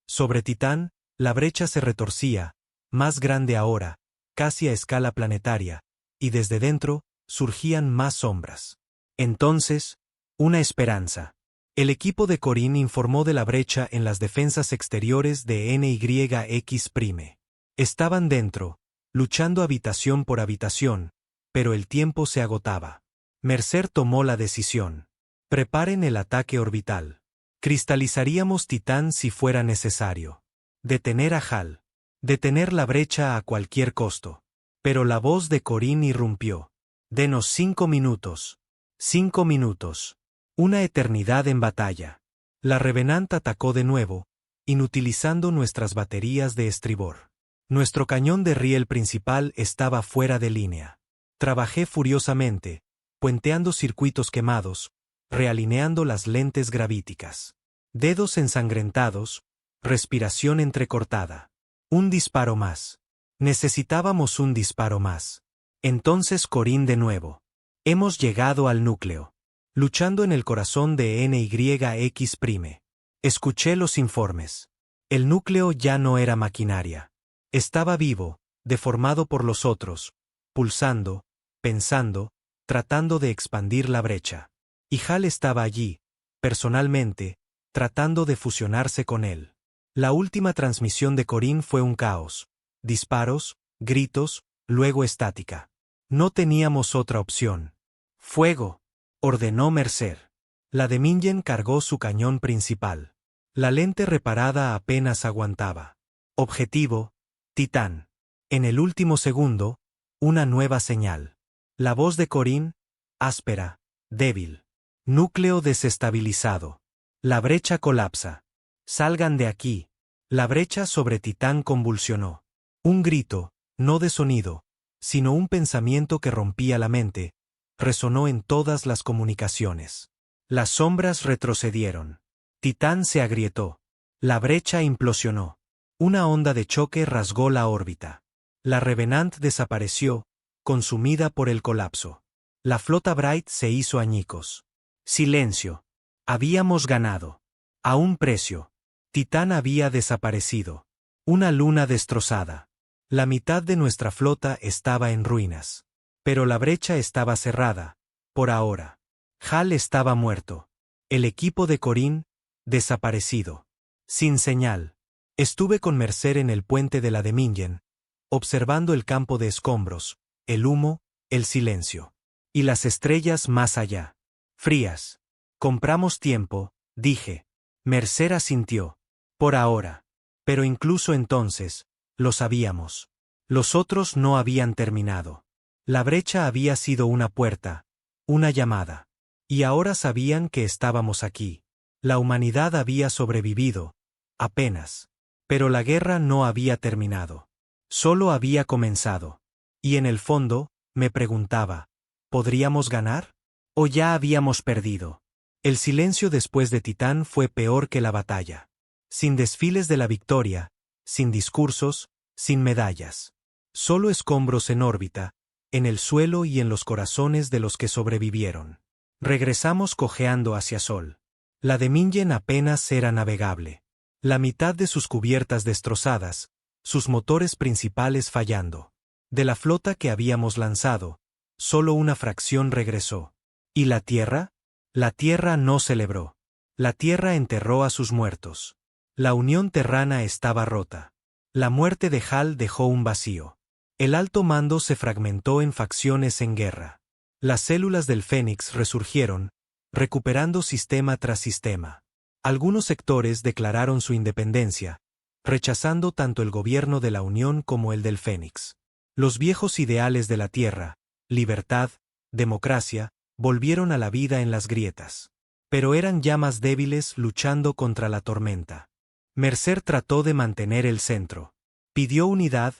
Speaker 1: Sobre Titán, la brecha se retorcía, más grande ahora, casi a escala planetaria, y desde dentro, surgían más sombras. Entonces, una esperanza. El equipo de Corín informó de la brecha en las defensas exteriores de NYX Prime. Estaban dentro, luchando habitación por habitación, pero el tiempo se agotaba. Mercer tomó la decisión. Preparen el ataque orbital. Cristalizaríamos Titán si fuera necesario. Detener a Hal. Detener la brecha a cualquier costo. Pero la voz de Corín irrumpió. Denos 5 minutos. 5 minutos. Una eternidad en batalla. La Revenant atacó de nuevo, inutilizando nuestras baterías de estribor. Nuestro cañón de riel principal estaba fuera de línea. Trabajé furiosamente, puenteando circuitos quemados, realineando las lentes gravíticas. Dedos ensangrentados, respiración entrecortada. Un disparo más. Necesitábamos un disparo más. Entonces Corín de nuevo. Hemos llegado al núcleo. Luchando en el corazón de NYX Prime. Escuché los informes. El núcleo ya no era maquinaria. Estaba vivo, deformado por los otros, pulsando, pensando, tratando de expandir la brecha. Y Hal estaba allí, personalmente, tratando de fusionarse con él. La última transmisión de Corín fue un caos. Disparos, gritos, luego estática. No teníamos otra opción. ¡Fuego!, ordenó Mercer. La Demingen cargó su cañón principal. La lente reparada apenas aguantaba. Objetivo: Titán. En el último segundo, una nueva señal. La voz de Corín, áspera, débil. Núcleo desestabilizado. La brecha colapsa. Salgan de aquí. La brecha sobre Titán convulsionó. Un grito, no de sonido, sino un pensamiento que rompía la mente, resonó en todas las comunicaciones. Las sombras retrocedieron. Titán se agrietó. La brecha implosionó. Una onda de choque rasgó la órbita. La Revenant desapareció, consumida por el colapso. La flota Bright se hizo añicos. Silencio. Habíamos ganado. A un precio. Titán había desaparecido. Una luna destrozada. La mitad de nuestra flota estaba en ruinas. Pero la brecha estaba cerrada, por ahora. Hal estaba muerto. El equipo de Corín, desaparecido. Sin señal. Estuve con Mercer en el puente de la Demingen, observando el campo de escombros, el humo, el silencio. Y las estrellas más allá. Frías. Compramos tiempo, dije. Mercer asintió. Por ahora. Pero incluso entonces, lo sabíamos. Los otros no habían terminado. La brecha había sido una puerta, una llamada. Y ahora sabían que estábamos aquí. La humanidad había sobrevivido, apenas. Pero la guerra no había terminado. Solo había comenzado. Y en el fondo, me preguntaba, ¿podríamos ganar? ¿O ya habíamos perdido? El silencio después de Titán fue peor que la batalla. Sin desfiles de la victoria, sin discursos, sin medallas. Solo escombros en órbita, en el suelo y en los corazones de los que sobrevivieron. Regresamos cojeando hacia Sol. La Demingen apenas era navegable. La mitad de sus cubiertas destrozadas, sus motores principales fallando. De la flota que habíamos lanzado, solo una fracción regresó. ¿Y la Tierra? La Tierra no celebró. La Tierra enterró a sus muertos. La unión terrana estaba rota. La muerte de Hal dejó un vacío. El alto mando se fragmentó en facciones en guerra. Las células del Fénix resurgieron, recuperando sistema tras sistema. Algunos sectores declararon su independencia, rechazando tanto el gobierno de la Unión como el del Fénix. Los viejos ideales de la Tierra, libertad, democracia, volvieron a la vida en las grietas. Pero eran llamas débiles luchando contra la tormenta. Mercer trató de mantener el centro. Pidió unidad,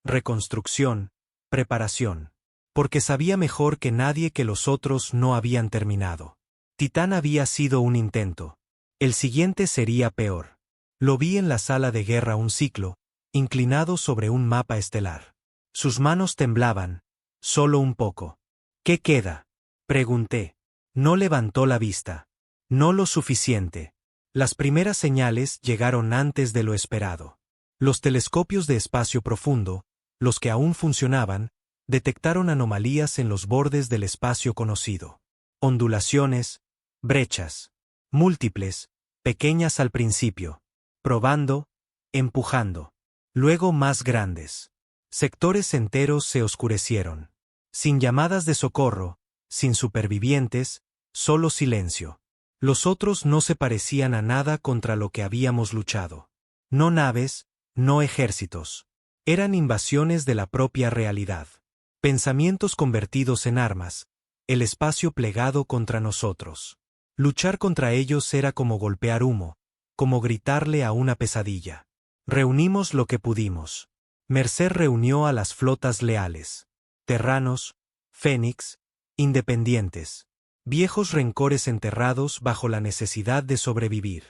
Speaker 1: reconstrucción, preparación. Porque sabía mejor que nadie que los otros no habían terminado. Titán había sido un intento. El siguiente sería peor. Lo vi en la sala de guerra un ciclo, inclinado sobre un mapa estelar. Sus manos temblaban, solo un poco. ¿Qué queda?, pregunté. No levantó la vista. No lo suficiente. Las primeras señales llegaron antes de lo esperado. Los telescopios de espacio profundo, los que aún funcionaban, detectaron anomalías en los bordes del espacio conocido. Ondulaciones, brechas, múltiples, pequeñas al principio, probando, empujando, luego más grandes. Sectores enteros se oscurecieron. Sin llamadas de socorro, sin supervivientes, solo silencio. Los otros no se parecían a nada contra lo que habíamos luchado. No naves, no ejércitos. Eran invasiones de la propia realidad. Pensamientos convertidos en armas, el espacio plegado contra nosotros. Luchar contra ellos era como golpear humo, como gritarle a una pesadilla. Reunimos lo que pudimos. Mercer reunió a las flotas leales. Terranos, Fénix, independientes. Viejos rencores enterrados bajo la necesidad de sobrevivir.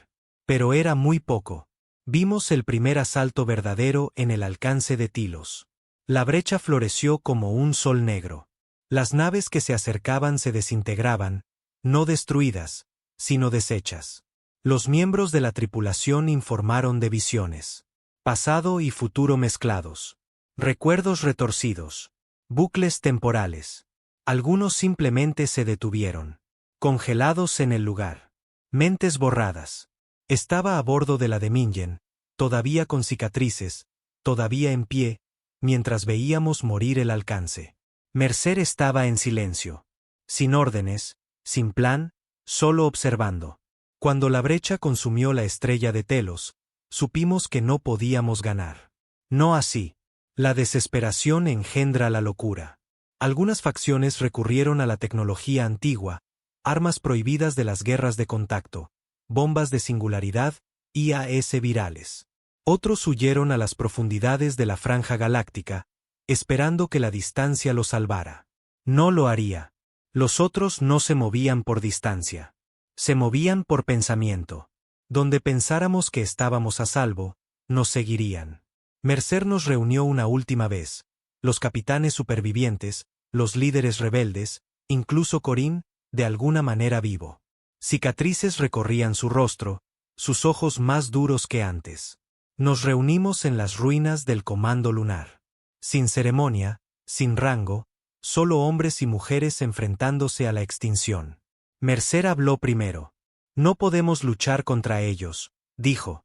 Speaker 1: Pero era muy poco. Vimos el primer asalto verdadero en el alcance de Tilos. La brecha floreció como un sol negro. Las naves que se acercaban se desintegraban, no destruidas, sino deshechas. Los miembros de la tripulación informaron de visiones. Pasado y futuro mezclados. Recuerdos retorcidos. Bucles temporales. Algunos simplemente se detuvieron. Congelados en el lugar. Mentes borradas. Estaba a bordo de la de Mingen, todavía con cicatrices, todavía en pie, mientras veíamos morir el alcance. Mercer estaba en silencio. Sin órdenes, sin plan, solo observando. Cuando la brecha consumió la estrella de Telos, supimos que no podíamos ganar. No así. La desesperación engendra la locura. Algunas facciones recurrieron a la tecnología antigua, armas prohibidas de las guerras de contacto, bombas de singularidad, IAS virales. Otros huyeron a las profundidades de la franja galáctica, esperando que la distancia los salvara. No lo haría. Los otros no se movían por distancia. Se movían por pensamiento. Donde pensáramos que estábamos a salvo, nos seguirían. Mercer nos reunió una última vez. Los capitanes supervivientes, los líderes rebeldes, incluso Corín, de alguna manera vivo. Cicatrices recorrían su rostro, sus ojos más duros que antes. Nos reunimos en las ruinas del Comando Lunar. Sin ceremonia, sin rango, solo hombres y mujeres enfrentándose a la extinción. Mercer habló primero. No podemos luchar contra ellos, dijo.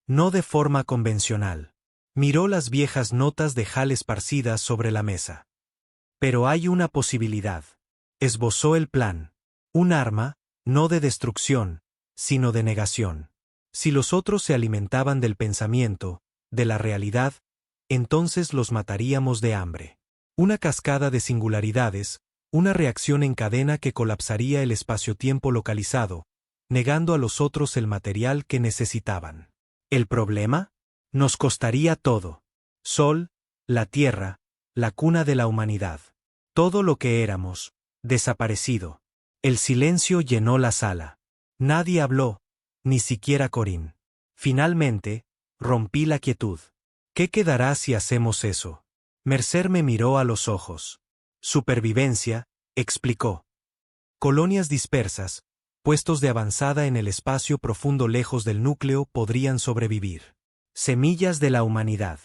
Speaker 1: No de forma convencional. Miró las viejas notas de Hal esparcidas sobre la mesa. Pero hay una posibilidad. Esbozó el plan. Un arma, no de destrucción, sino de negación. Si los otros se alimentaban del pensamiento, de la realidad, entonces los mataríamos de hambre. Una cascada de singularidades, una reacción en cadena que colapsaría el espacio-tiempo localizado, negando a los otros el material que necesitaban. ¿El problema? Nos costaría todo. Sol, la Tierra, la cuna de la humanidad. Todo lo que éramos, desaparecido. El silencio llenó la sala. Nadie habló, ni siquiera Corín. Finalmente, rompí la quietud. ¿Qué quedará si hacemos eso? Mercer me miró a los ojos. Supervivencia, explicó. Colonias dispersas, puestos de avanzada en el espacio profundo lejos del núcleo podrían sobrevivir. Semillas de la humanidad.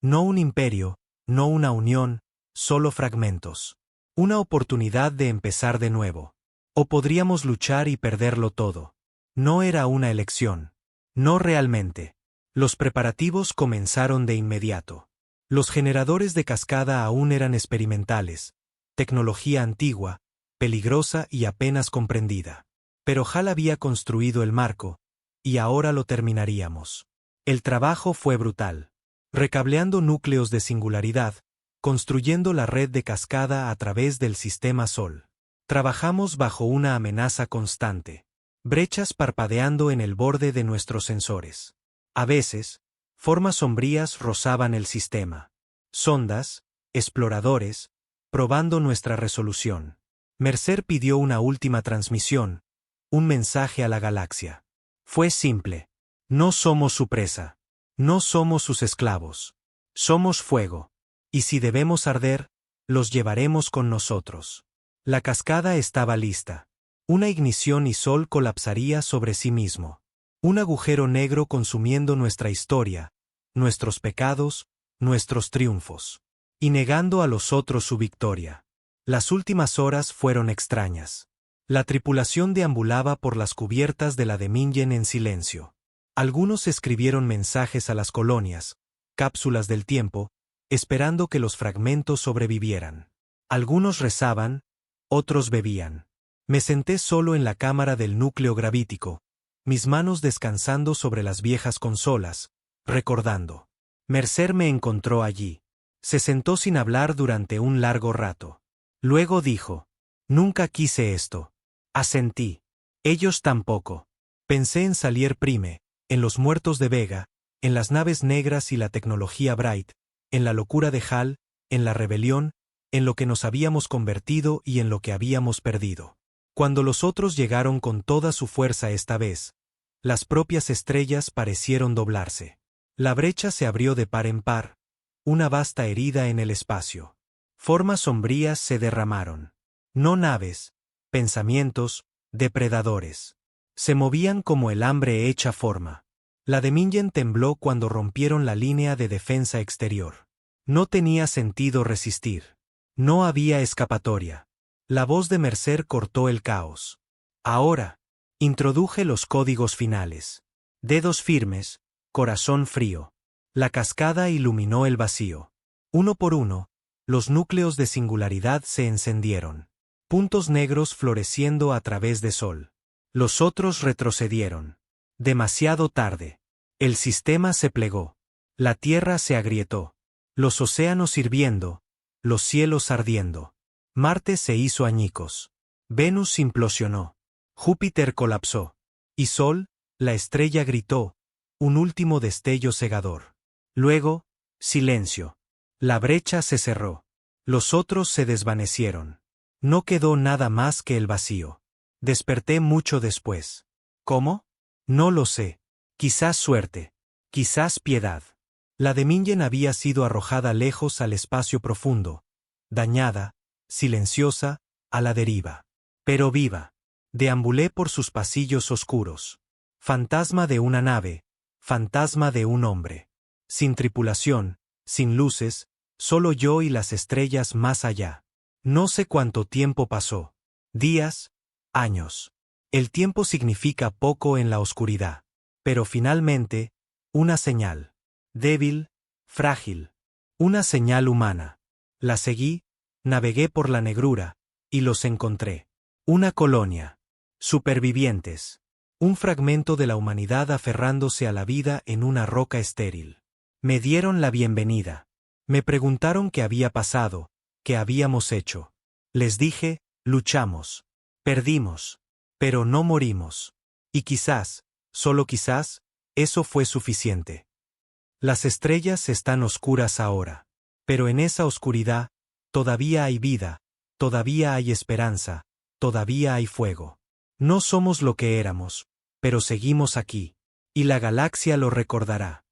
Speaker 1: No un imperio, no una unión, solo fragmentos. Una oportunidad de empezar de nuevo. O podríamos luchar y perderlo todo. No era una elección. No realmente. Los preparativos comenzaron de inmediato. Los generadores de cascada aún eran experimentales, tecnología antigua, peligrosa y apenas comprendida. Pero Hal había construido el marco, y ahora lo terminaríamos. El trabajo fue brutal. Recableando núcleos de singularidad, construyendo la red de cascada a través del sistema Sol. Trabajamos bajo una amenaza constante. Brechas parpadeando en el borde de nuestros sensores. A veces, formas sombrías rozaban el sistema. Sondas, exploradores, probando nuestra resolución. Mercer pidió una última transmisión, un mensaje a la galaxia. Fue simple. No somos su presa. No somos sus esclavos. Somos fuego. Y si debemos arder, los llevaremos con nosotros. La cascada estaba lista. Una ignición y Sol colapsaría sobre sí mismo. Un agujero negro consumiendo nuestra historia, nuestros pecados, nuestros triunfos. Y negando a los otros su victoria. Las últimas horas fueron extrañas. La tripulación deambulaba por las cubiertas de la Demingen en silencio. Algunos escribieron mensajes a las colonias, cápsulas del tiempo, esperando que los fragmentos sobrevivieran. Algunos rezaban, otros bebían. Me senté solo en la cámara del núcleo gravítico, mis manos descansando sobre las viejas consolas, recordando. Mercer me encontró allí. Se sentó sin hablar durante un largo rato. Luego dijo: «Nunca quise esto». Asentí. Ellos tampoco. Pensé en Salier Prime, en los muertos de Vega, en las naves negras y la tecnología Bright, en la locura de Hal, en la rebelión, en lo que nos habíamos convertido y en lo que habíamos perdido. Cuando los otros llegaron con toda su fuerza esta vez, las propias estrellas parecieron doblarse. La brecha se abrió de par en par, una vasta herida en el espacio. Formas sombrías se derramaron. No naves, pensamientos, depredadores. Se movían como el hambre hecha forma. La Demingen tembló cuando rompieron la línea de defensa exterior. No tenía sentido resistir. No había escapatoria. La voz de Mercer cortó el caos. Ahora, introduje los códigos finales. Dedos firmes, corazón frío. La cascada iluminó el vacío. Uno por uno, los núcleos de singularidad se encendieron. Puntos negros floreciendo a través de Sol. Los otros retrocedieron. Demasiado tarde. El sistema se plegó. La Tierra se agrietó. Los océanos hirviendo, los cielos ardiendo. Marte se hizo añicos. Venus implosionó. Júpiter colapsó. Y Sol, la estrella gritó, un último destello cegador. Luego, silencio. La brecha se cerró. Los otros se desvanecieron. No quedó nada más que el vacío. Desperté mucho después. ¿Cómo? No lo sé. Quizás suerte. Quizás piedad. La Demingen había sido arrojada lejos al espacio profundo, dañada, silenciosa, a la deriva. Pero viva. Deambulé por sus pasillos oscuros. Fantasma de una nave, fantasma de un hombre. Sin tripulación, sin luces, solo yo y las estrellas más allá. No sé cuánto tiempo pasó. Días, años. El tiempo significa poco en la oscuridad. Pero finalmente, una señal. Débil, frágil. Una señal humana. La seguí, navegué por la negrura, y los encontré. Una colonia. Supervivientes. Un fragmento de la humanidad aferrándose a la vida en una roca estéril. Me dieron la bienvenida. Me preguntaron qué había pasado, qué habíamos hecho. Les dije, luchamos. Perdimos. Pero no morimos. Y quizás, solo quizás, eso fue suficiente. Las estrellas están oscuras ahora. Pero en esa oscuridad, todavía hay vida, todavía hay esperanza, todavía hay fuego. No somos lo que éramos, pero seguimos aquí. Y la galaxia lo recordará.